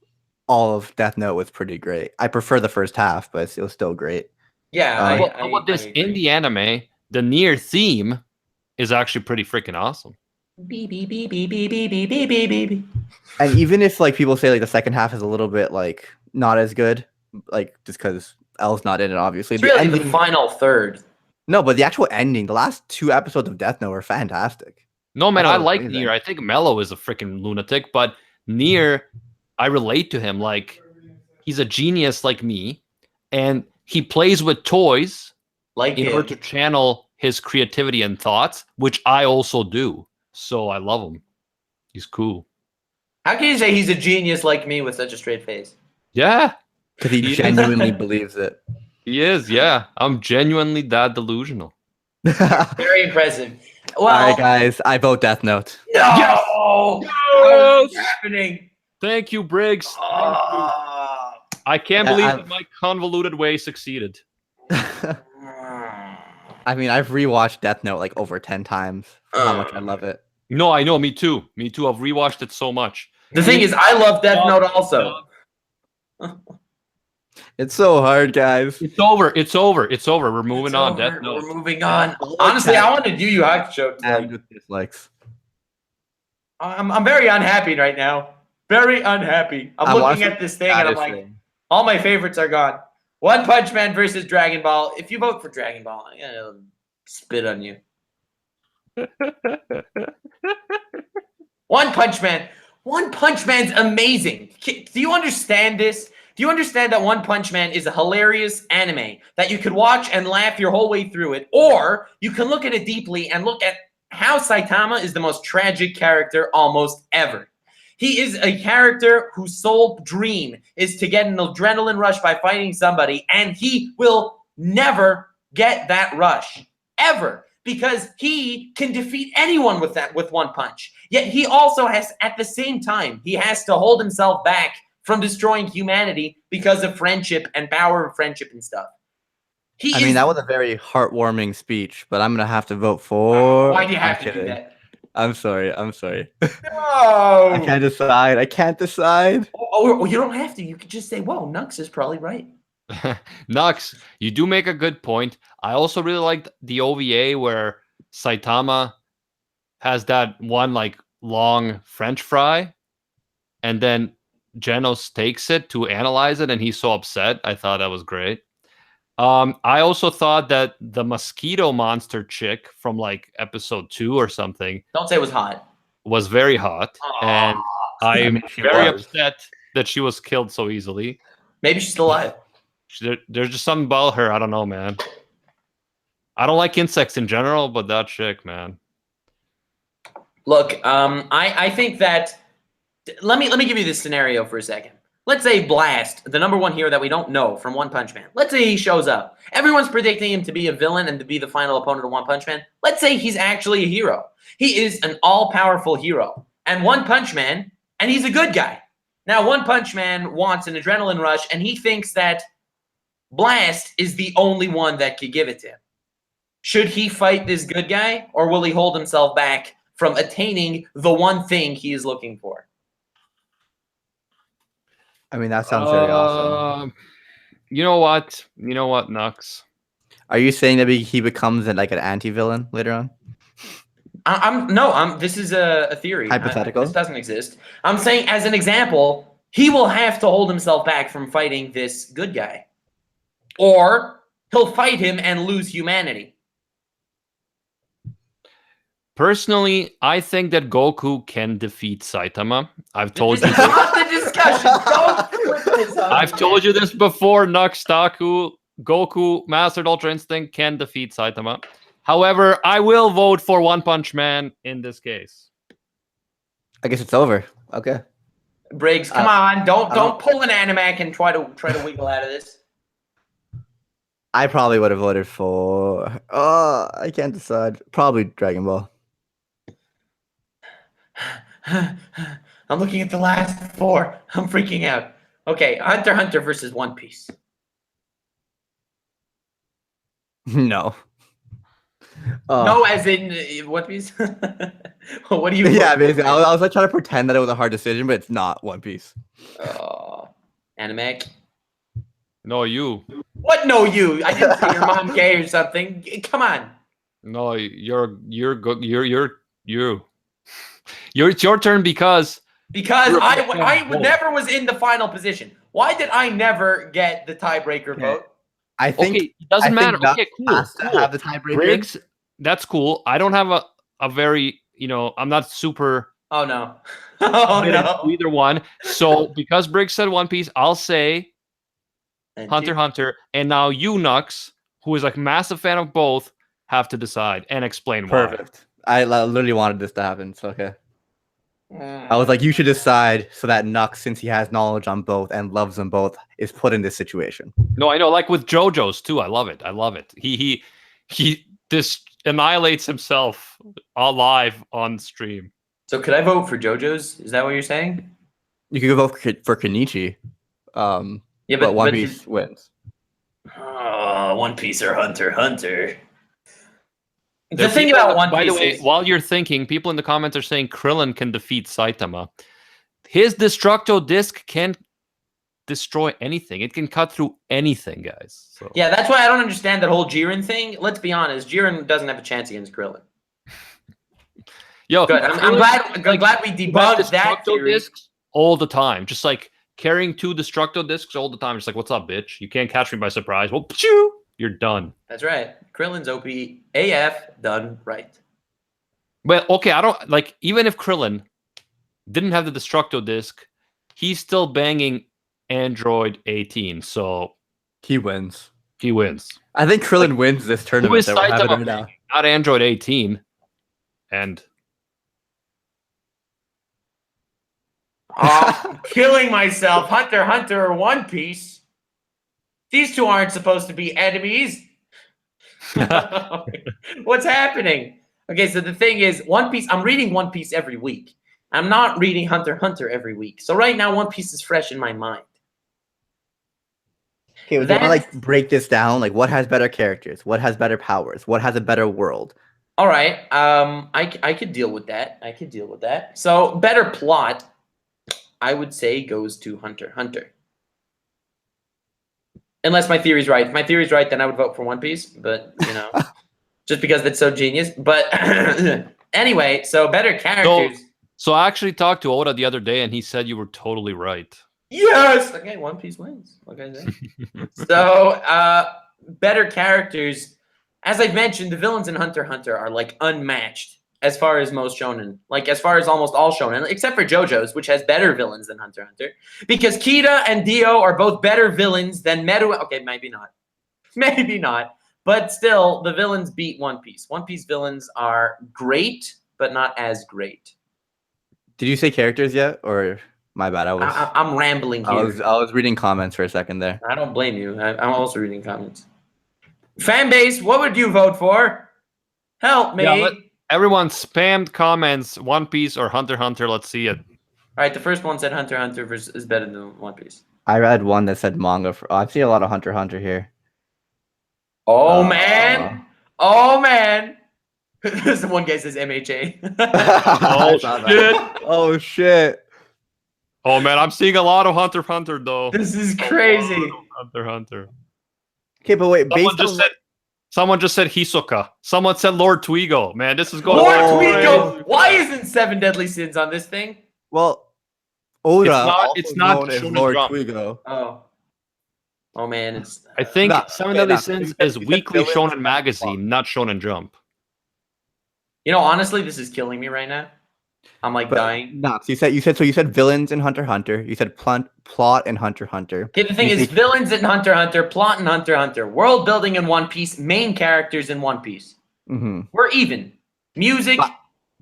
all of Death Note was pretty great. I prefer the first half, but it was still great. Yeah, how about this? In the anime, the Nier theme is actually pretty freaking awesome. Beep, beep, beep, beep, beep, beep, beep, beep, beep, beep. And even if like people say like the second half is a little bit like not as good, like just because L's not in it, obviously. It's really the final third. No, but the actual ending, the last 2 episodes of Death Note are fantastic. No, man, I like Nier. I think Mello is a freaking lunatic, but Nier, I relate to him. Like, he's a genius like me, and he plays with toys in order to channel his creativity and thoughts, which I also do. So I love him. He's cool. How can you say he's a genius like me with such a straight face? Yeah. Because he genuinely believes it. He is, yeah. I'm genuinely that delusional. Very impressive. Well, all right, guys, I vote Death Note. No! Yes! What's happening? Thank you, Briggs. I can't believe that my convoluted way succeeded. I mean, I've rewatched Death Note like over 10 times for how much I love it. No, I know. Me too. Me too. I've rewatched it so much. The thing is, I love Death Note also. It's so hard, guys. It's over. It's over. It's over. We're moving on. Death Note. We're moving on. Honestly, I wanted Yu Yu Hakusho today. Dislikes. I'm very unhappy right now. Very unhappy. I'm looking at this thing and I'm like, all my favorites are gone. One Punch Man versus Dragon Ball. If you vote for Dragon Ball, I'm gonna spit on you. One Punch Man. One Punch Man's amazing. Do you understand this? Do you understand that One Punch Man is a hilarious anime that you could watch and laugh your whole way through it? Or you can look at it deeply and look at how Saitama is the most tragic character almost ever. He is a character whose sole dream is to get an adrenaline rush by fighting somebody, and he will never get that rush, ever, because he can defeat anyone with one punch. Yet he also has, at the same time, he has to hold himself back from destroying humanity because of friendship and power of friendship and stuff. I mean, that was a very heartwarming speech, but I'm going to have to vote for... Why do you have to do that? I'm sorry. I'm sorry. No! I can't decide. I can't decide. Oh, you don't have to. You could just say, whoa, Nux is probably right. Nux, you do make a good point. I also really liked the OVA where Saitama has that one, like, long French fry, and then Genos takes it to analyze it, and he's so upset. I thought that was great. I also thought that the mosquito monster chick from like episode 2 or something. Don't say it was hot. Was very hot, and I'm very upset that she was killed so easily. Maybe she's still alive. There's just something about her. I don't know, man. I don't like insects in general, but that chick, man. Look, I think that. Let me give you this scenario for a second. Let's say Blast, the #1 hero that we don't know from One Punch Man. Let's say he shows up. Everyone's predicting him to be a villain and to be the final opponent of One Punch Man. Let's say he's actually a hero. He is an all-powerful hero. And One Punch Man, and he's a good guy. Now, One Punch Man wants an adrenaline rush, and he thinks that Blast is the only one that could give it to him. Should he fight this good guy, or will he hold himself back from attaining the one thing he is looking for? I mean, that sounds very awesome. You know what? You know what, Nux? Are you saying that he becomes like an anti-villain later on? This is a theory. Hypothetical? This doesn't exist. I'm saying, as an example, he will have to hold himself back from fighting this good guy. Or he'll fight him and lose humanity. Personally, I think that Goku can defeat Saitama. I've told you This this. is not the discussion. Don't flip this on I've me, told man. you this before, Nux Taku. Goku, Mastered Ultra Instinct, can defeat Saitama. However, I will vote for One Punch Man in this case. I guess it's over. Okay. Briggs, come on. Don't pull an Animac and try to wiggle out of this. I probably would have voted for. Oh, I can't decide. Probably Dragon Ball. I'm looking at the last 4. I'm freaking out. Okay, Hunter x Hunter versus One Piece. No. No, as in One Piece. What do you? Yeah, basically, I was like trying to pretend that it was a hard decision, but it's not One Piece. Animac. No, you. What? No, you. I didn't say your mom gay or something. Come on. No, you're it's your turn because I never was in the final position. Why did I never get the tiebreaker vote? I think it doesn't matter. Okay, cool. Has to have the tiebreaker. Briggs, that's cool. I don't have a very, I'm not super. Oh no. Oh no. Either one. So because Briggs said One Piece, I'll say Hunter x Hunter, and now you, Nux, who is like massive fan of both, have to decide and explain why. Perfect. I literally wanted this to happen. So okay. I was like, you should decide so that Nux, since he has knowledge on both and loves them both, is put in this situation. No, I know. Like with JoJo's too. I love it. I love it. He annihilates himself live on stream. So could I vote for JoJo's? Is that what you're saying? You could vote for Kenichi. Yeah, but One Piece wins. One Piece or Hunter x Hunter. The thing about One Piece, by the way, while you're thinking, people in the comments are saying Krillin can defeat Saitama. His Destructo Disc can destroy anything. It can cut through anything, guys. So. Yeah, that's why I don't understand that whole Jiren thing. Let's be honest, Jiren doesn't have a chance against Krillin. Yo, good. I'm glad we debunked that theory. Discs all the time, just like carrying 2 Destructo Discs all the time. Just like, what's up, bitch? You can't catch me by surprise. Well, pshoo, you're done. That's right. Krillin's OP AF done right. Well, okay, I don't like even if Krillin didn't have the Destructo Disc, he's still banging Android 18, so he wins. He wins. I think Krillin wins this tournament. Who is Saitama right now? Not Android 18, and killing myself. Hunter x Hunter or One Piece. These two aren't supposed to be enemies. What's happening? Okay, so the thing is, One Piece, I'm reading One Piece every week. I'm not reading Hunter x Hunter every week. So right now, One Piece is fresh in my mind. Okay, well, I like break this down. Like, what has better characters? What has better powers? What has a better world? All right, I could deal with that. I could deal with that. So better plot, I would say, goes to Hunter x Hunter. Unless my theory's right. If my theory's right, then I would vote for One Piece. But, just because that's so genius. But anyway, so better characters. So I actually talked to Oda the other day, and he said you were totally right. Yes! Okay, One Piece wins. What can I say? So, better characters. As I've mentioned, the villains in Hunter x Hunter are, like, unmatched as far as most shonen. Like, as far as almost all shonen, except for JoJo's, which has better villains than Hunter x Hunter. Because Kita and Dio are both better villains than Meru. Okay, maybe not. Maybe not. But still, the villains beat One Piece. One Piece villains are great, but not as great. Did you say characters yet? Or my bad, I'm rambling here. I was reading comments for a second there. I don't blame you. I'm also reading comments. Fan base, what would you vote for? Help me. Yeah, everyone spammed comments, One Piece or Hunter x Hunter. Let's see it. All right, the first one said Hunter x Hunter is better than One Piece. I read one that said manga. I've seen a lot of Hunter x Hunter here. Oh, man. Oh, man. There's the one guy says MHA. Oh, shit. Oh, shit. Oh, man, I'm seeing a lot of Hunter x Hunter, though. This is crazy. Hunter x Hunter. Okay, but wait, someone just said Hisoka. Someone said Lord Twigo. Man, this is going. Lord Twigo. Why isn't 7 Deadly Sins on this thing? Well, Oda. It's not Lord Twigo. Oh man, it's. I think 7 Deadly Sins is Weekly Shonen Magazine, not Shonen Jump. You know, honestly, this is killing me right now. I'm like dying. No, so you said villains in Hunter x Hunter. You said plot in Hunter x Hunter. Okay, the thing is, villains in Hunter x Hunter, plot in Hunter x Hunter, world building in One Piece, main characters in One Piece. We're even. Music,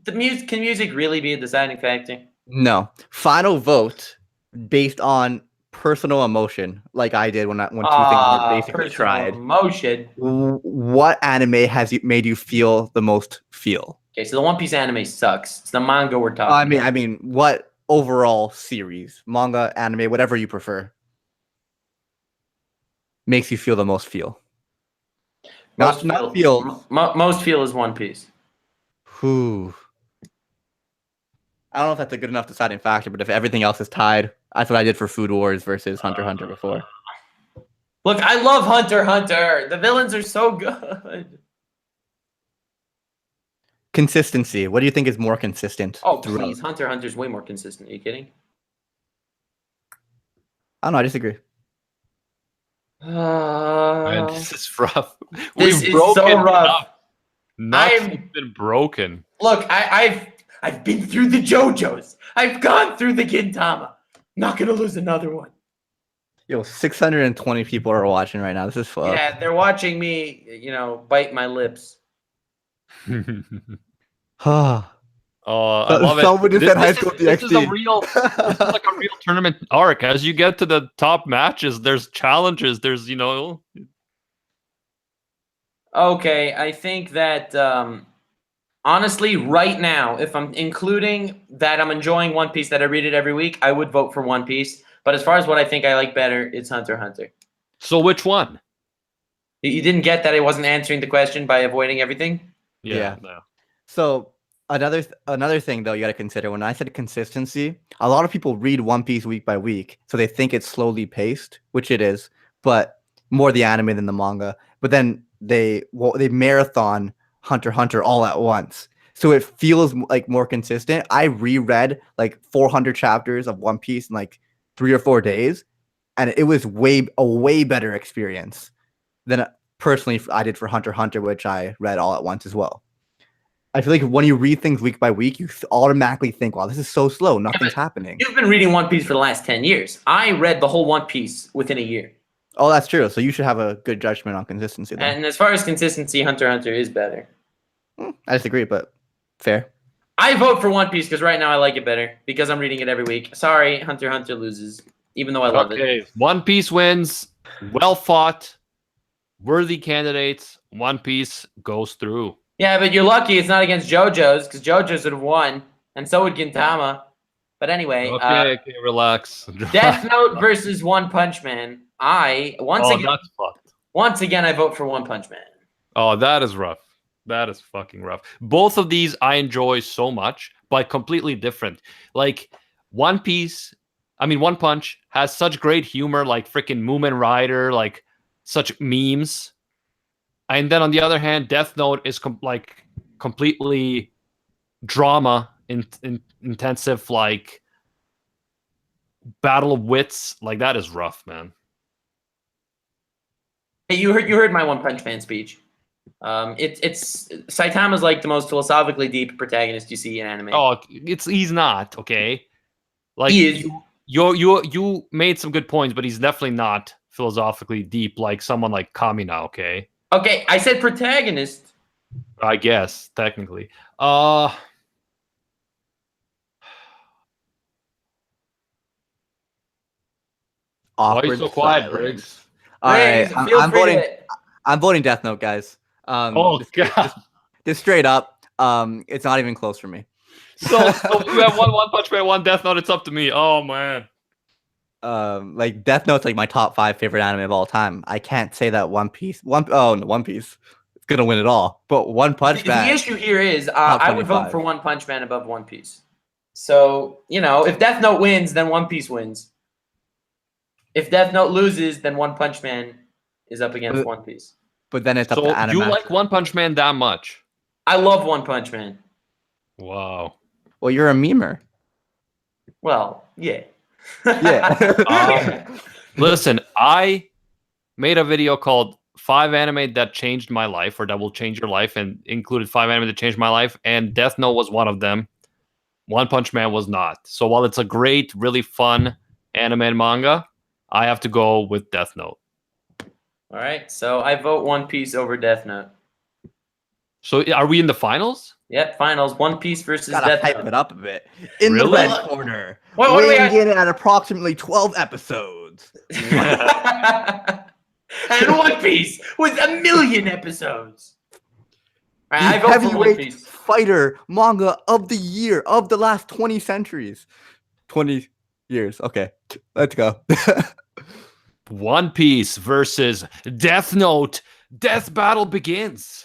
can music really be a deciding factor? No. Final vote based on personal emotion, like I did when two things were basically tried. Emotion. What anime has made you feel the most feel? Okay, so the One Piece anime sucks. It's the manga we're talking about. I mean, what overall series, manga, anime, whatever you prefer, makes you feel the most feel? Most feel is One Piece. Whew. I don't know if that's a good enough deciding factor, but if everything else is tied, that's what I did for Food Wars versus Hunter x Hunter before. Look, I love Hunter x Hunter. The villains are so good. Consistency. What do you think is more consistent? Oh, please. Hunter x Hunter is way more consistent. Are you kidding? I don't know. I disagree. Man, this is rough. This is so rough. Nothing's been broken. Look, I've been through the JoJo's. I've gone through the Gintama. Not gonna lose another one. Yo, 620 people are watching right now. This is fun. Yeah, they're watching me, bite my lips. I love it. Someone just said High School DxD. This is like a real tournament arc. As you get to the top matches, there's challenges. There's, Okay, I think that honestly, right now, if I'm including that I'm enjoying One Piece, that I read it every week, I would vote for One Piece. But as far as what I think I like better, it's Hunter x Hunter. So which one? You didn't get that I wasn't answering the question by avoiding everything? Yeah. No. So another thing though you got to consider, when I said consistency, a lot of people read One Piece week by week, so they think it's slowly paced, which it is, but more the anime than the manga. But then they marathon Hunter x Hunter all at once, so it feels like more consistent. I reread like 400 chapters of One Piece in like 3 or 4 days, and it was a way better experience than personally I did for Hunter x Hunter, which I read all at once as well. I feel like when you read things week by week, you automatically think, wow, this is so slow. Nothing's happening. You've been reading One Piece for the last 10 years. I read the whole One Piece within a year. Oh, that's true. So you should have a good judgment on consistency then. And as far as consistency, Hunter x Hunter is better. I disagree, but fair. I vote for One Piece because right now I like it better because I'm reading it every week. Sorry, Hunter x Hunter loses, even though I love it. One Piece wins. Well fought. Worthy candidates. One Piece goes through. Yeah, but you're lucky it's not against JoJo's because JoJo's would have won, and so would Gintama. But anyway, okay, relax. Death Note versus One Punch Man. That's fucked. Once again, I vote for One Punch Man. Oh, that is rough. That is fucking rough. Both of these I enjoy so much, but completely different. Like One Punch has such great humor, like freaking Moomin Rider, like such memes. And then on the other hand, Death Note is completely drama intensive, like battle of wits. Like that is rough, man. Hey, you heard my One Punch Man speech. It's Saitama's like the most philosophically deep protagonist you see in anime. Oh, he's not, okay. Like he is. You made some good points, but he's definitely not philosophically deep like someone like Kamina, okay? Okay, I said protagonist. I guess technically. Why are you so quiet, Briggs? All right, I'm voting Death Note, guys. God. Just straight up, it's not even close for me. So you have One Punch Man, one Death Note. It's up to me. Oh man. Like Death Note's like my top 5 favorite anime of all time. I can't say that One Piece. One Piece. It's gonna win it all. But One Punch Man. The issue here is I would vote for One Punch Man above One Piece. So if Death Note wins, then One Piece wins. If Death Note loses, then One Punch Man is up against One Piece. But then it's up to anime. You like One Punch Man that much? I love One Punch Man. Wow. Well, you're a memer. Well, yeah. Yeah. Listen, I made a video called 5 anime that changed my life, or that will change your life, and included 5 anime that changed my life, and Death Note was one of them. One Punch Man was not. So while it's a great, really fun anime and manga, I have to go with Death Note. All right, so I vote One Piece over Death Note. So are we in the finals? Yep, finals. One Piece versus Gotta Death hype Note. it up a bit. In the Really? red corner, What do we weighing got? in at approximately 12 episodes. And One Piece with 1 million episodes. All right, I The vote for One heavyweight Piece. fighter manga of the year of the last 20 centuries. 20 years. Okay, let's go. One Piece versus Death Note. Death battle begins.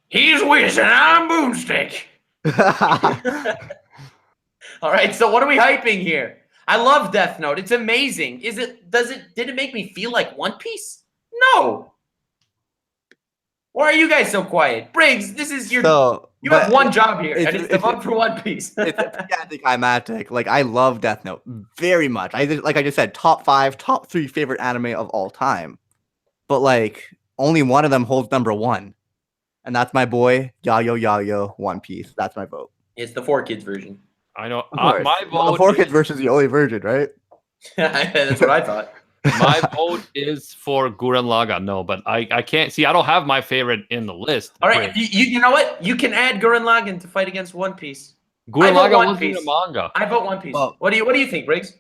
He's wishing I'm Boomstick. All right, so what are we hyping here? I love Death Note. It's amazing. Did it make me feel like One Piece? No. Why are you guys so quiet? Briggs, this is your you have one job here, and it's to vote for One Piece. It's anticlimactic. Like, I love Death Note very much. Like I just said, top 5, top 3 favorite anime of all time. But like, only one of them holds number 1. And that's my boy, Yayo, One Piece. That's my vote. It's the 4Kids version. I know. My vote. 4Kids versus the only version, right? That's what I thought. My vote is for Gurren Lagann. No, but I can't see. I don't have my favorite in the list. All right, you know what? You can add Gurren Lagann to fight against One Piece. Gurren Lagann wasn't a manga. I vote One Piece. Well, what do you think, Briggs?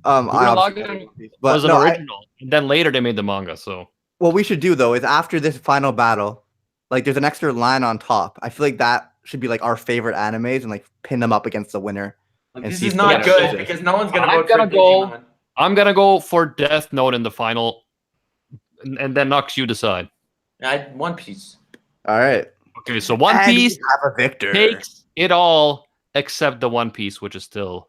Gurren Lagann was an original, and then later they made the manga. So what we should do though is after this final battle, like there's an extra line on top. I feel like that should be like our favorite animes and like pin them up against the winner. This is not good because no one's gonna vote for Digimon. I'm gonna go for Death Note in the final, and then Nux, you decide. One Piece. All right. Okay, so One Piece have a victor. Takes it all except the One Piece, which is still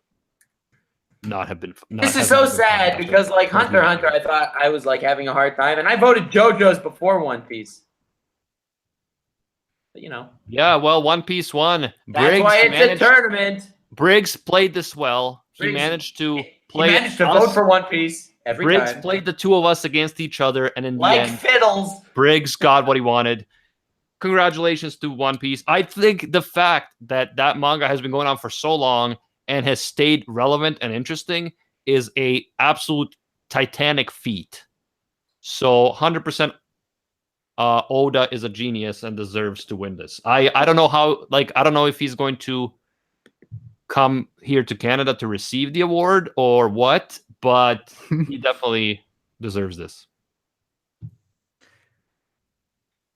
This is so sad because like Hunter x Hunter, I thought I was like having a hard time, and I voted JoJo's before One Piece. But you know. Yeah, well, One Piece won. That's why it's a tournament. Briggs played this well. He managed to play. He managed to vote for One Piece every time. Briggs played the two of us against each other, and in the end, fiddles, Briggs got what he wanted. Congratulations to One Piece. I think the fact that that manga has been going on for so long and has stayed relevant and interesting is a absolute titanic feat. So 100% Oda is a genius and deserves to win this. I don't know how, like, I don't know if he's going to come here to Canada to receive the award or what, but he definitely deserves this.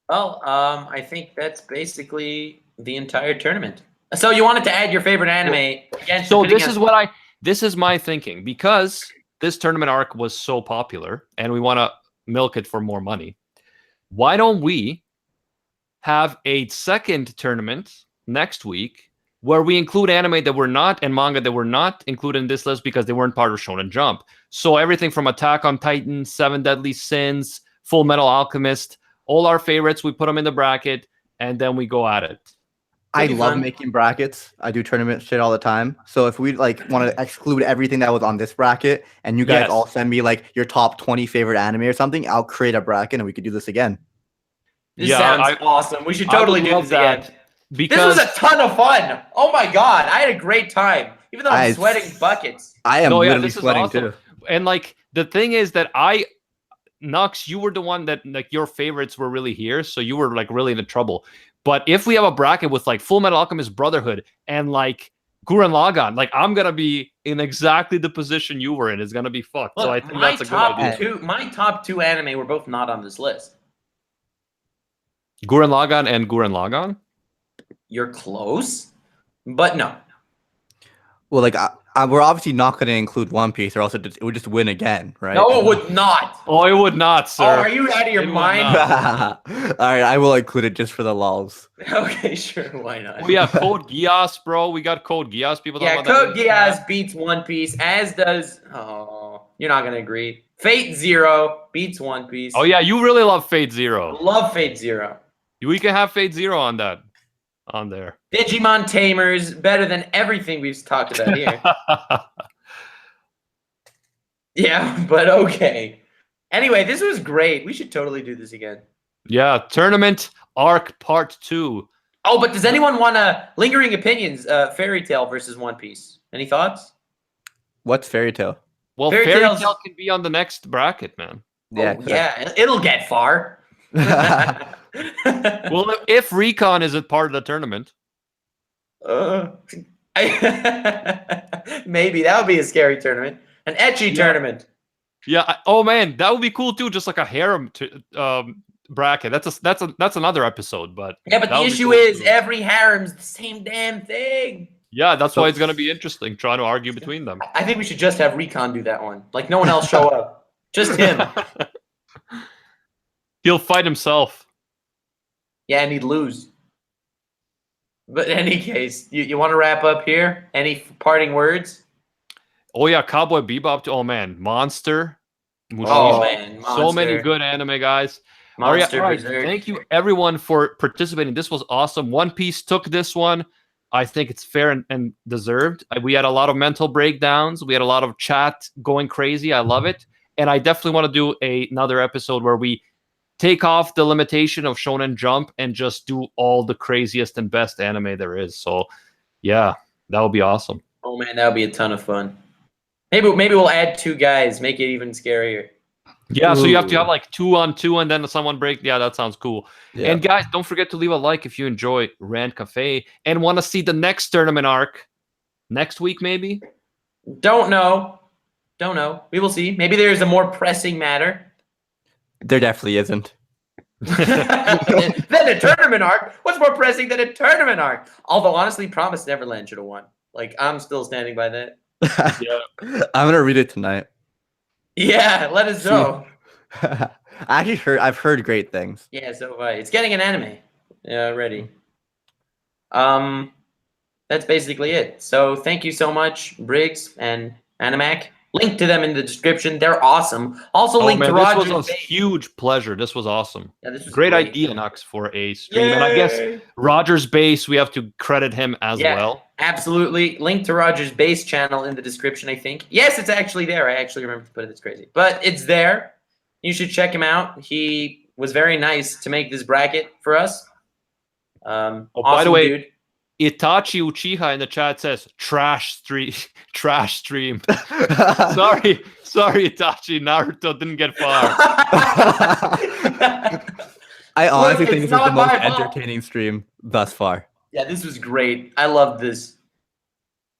Well, I think that's basically the entire tournament. So you wanted to add your favorite anime against? So this is my thinking, because this tournament arc was so popular and we want to milk it for more money. Why don't we have a second tournament next week where we include anime that were not and manga that were not included in this list because they weren't part of Shonen Jump? So everything from Attack on Titan, Seven Deadly Sins, Full Metal Alchemist, all our favorites, we put them in the bracket, and then we go at it. I love making brackets. I do tournament shit all the time. So if we like want to exclude everything that was on this bracket, and you guys all send me like your top 20 favorite anime or something, I'll create a bracket and we could do this again. This sounds awesome. We should totally do this again. Because this was a ton of fun. Oh my god, I had a great time. Even though I'm sweating buckets. I am literally sweating too. And like the thing is that Nux, you were the one that like your favorites were really here, so you were like really in trouble. But if we have a bracket with like Full Metal Alchemist Brotherhood and like Gurren Lagann, like I'm gonna be in exactly the position you were in. It's gonna be fucked. Look, so I think that's a good idea. My top 2 anime were both not on this list. Gurren Lagann and Gurren Lagann. You're close, but no. Well, like we're obviously not going to include One Piece, or else it would just win again, right? No, it would not. Oh, it would not, sir. Oh, are you out of your mind? All right, I will include it just for the lulz. Okay, sure, why not? We have Code Geass, bro. We got Code Geass. People talk about Code Geass beats One Piece, as does. Oh, you're not gonna agree. Fate Zero beats One Piece. Oh yeah, you really love Fate Zero. Love Fate Zero. We can have Fate Zero on that. On there. Digimon Tamers, better than everything we've talked about here. Yeah, but okay. Anyway, this was great. We should totally do this again. Yeah, tournament arc part 2. Oh, but does anyone want lingering opinions? Fairy Tail versus One Piece. Any thoughts? What's Fairy Tail? Well, Fairy Fairy Tail's- Tail can be on the next bracket, man. Yeah, Oh, yeah, it'll get far. Well, if Recon isn't part of the tournament. Maybe that would be a scary tournament, an ecchi tournament. Yeah. Oh man, that would be cool too. Just like a harem bracket. That's another episode. But Yeah, but the issue is every harem's the same damn thing. Yeah, that's why it's gonna be interesting trying to argue between them. I think we should just have Recon do that one. Like no one else show up, just him. He'll fight himself. Yeah, and he'd lose. But in any case, you want to wrap up here? Any parting words? Oh yeah, Cowboy Bebop. Oh man, Monster. Oh man, Monster. So many good anime, guys. Monster, all right. Thank you everyone for participating. This was awesome. One Piece took this one. I think it's fair and deserved. We had a lot of mental breakdowns. We had a lot of chat going crazy. I love it. And I definitely want to do another episode where we take off the limitation of Shonen Jump and just do all the craziest and best anime there is. So, yeah, that would be awesome. Oh man, that would be a ton of fun. Maybe we'll add 2 guys, make it even scarier. Yeah, so you have to have like 2-on-2 and then someone break. Yeah, that sounds cool. Yeah. And guys, don't forget to leave a like if you enjoy Rant Cafe and want to see the next tournament arc next week, maybe? Don't know. We will see. Maybe there's a more pressing matter. There definitely isn't. Then a tournament arc? What's more pressing than a tournament arc? Although, honestly, Promised Neverland should have won. Like, I'm still standing by that. Yeah. I'm going to read it tonight. Yeah, let us know. I've heard great things. Yeah, so have I. It's getting an anime. Yeah, ready. That's basically it. So thank you so much, Briggs and Animac. Link to them in the description. They're awesome. Also, link to Roger's. This was a huge pleasure. This was awesome. Yeah, this was great idea, Nux, for a stream. Yay! And I guess Roger's Base, we have to credit him as well. Absolutely. Link to Roger's Base channel in the description, I think. Yes, it's actually there. I actually remember to put it. It's crazy. But it's there. You should check him out. He was very nice to make this bracket for us. By Awesome the way, dude. Itachi Uchiha in the chat says trash stream. sorry, Itachi. Naruto didn't get far. I honestly Look, think it's this is the not most my fault. entertaining stream thus far. Yeah, this was great. I loved this.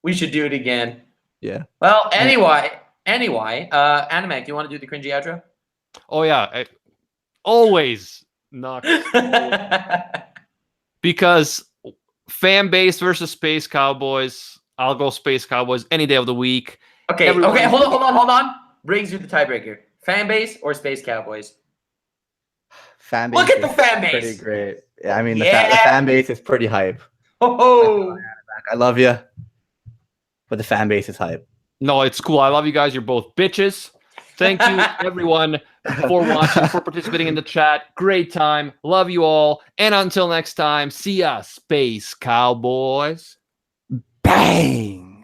We should do it again. Yeah. Well, anyway, Animac, do you want to do the cringy outro? Oh yeah, always Nux. Because fan base versus Space Cowboys. I'll go Space Cowboys any day of the week. Okay, hold on. Briggs, you the tiebreaker. Fan base or Space Cowboys? Fan base. Look at the fan base. Pretty great. Yeah, I mean the fan base is pretty hype. Oh, I love you, but the fan base is hype. No, it's cool. I love you guys. You're both bitches. Thank you, everyone, for watching, for participating in the chat. Great time. Love you all. And until next time, see ya, Space Cowboys. Bang!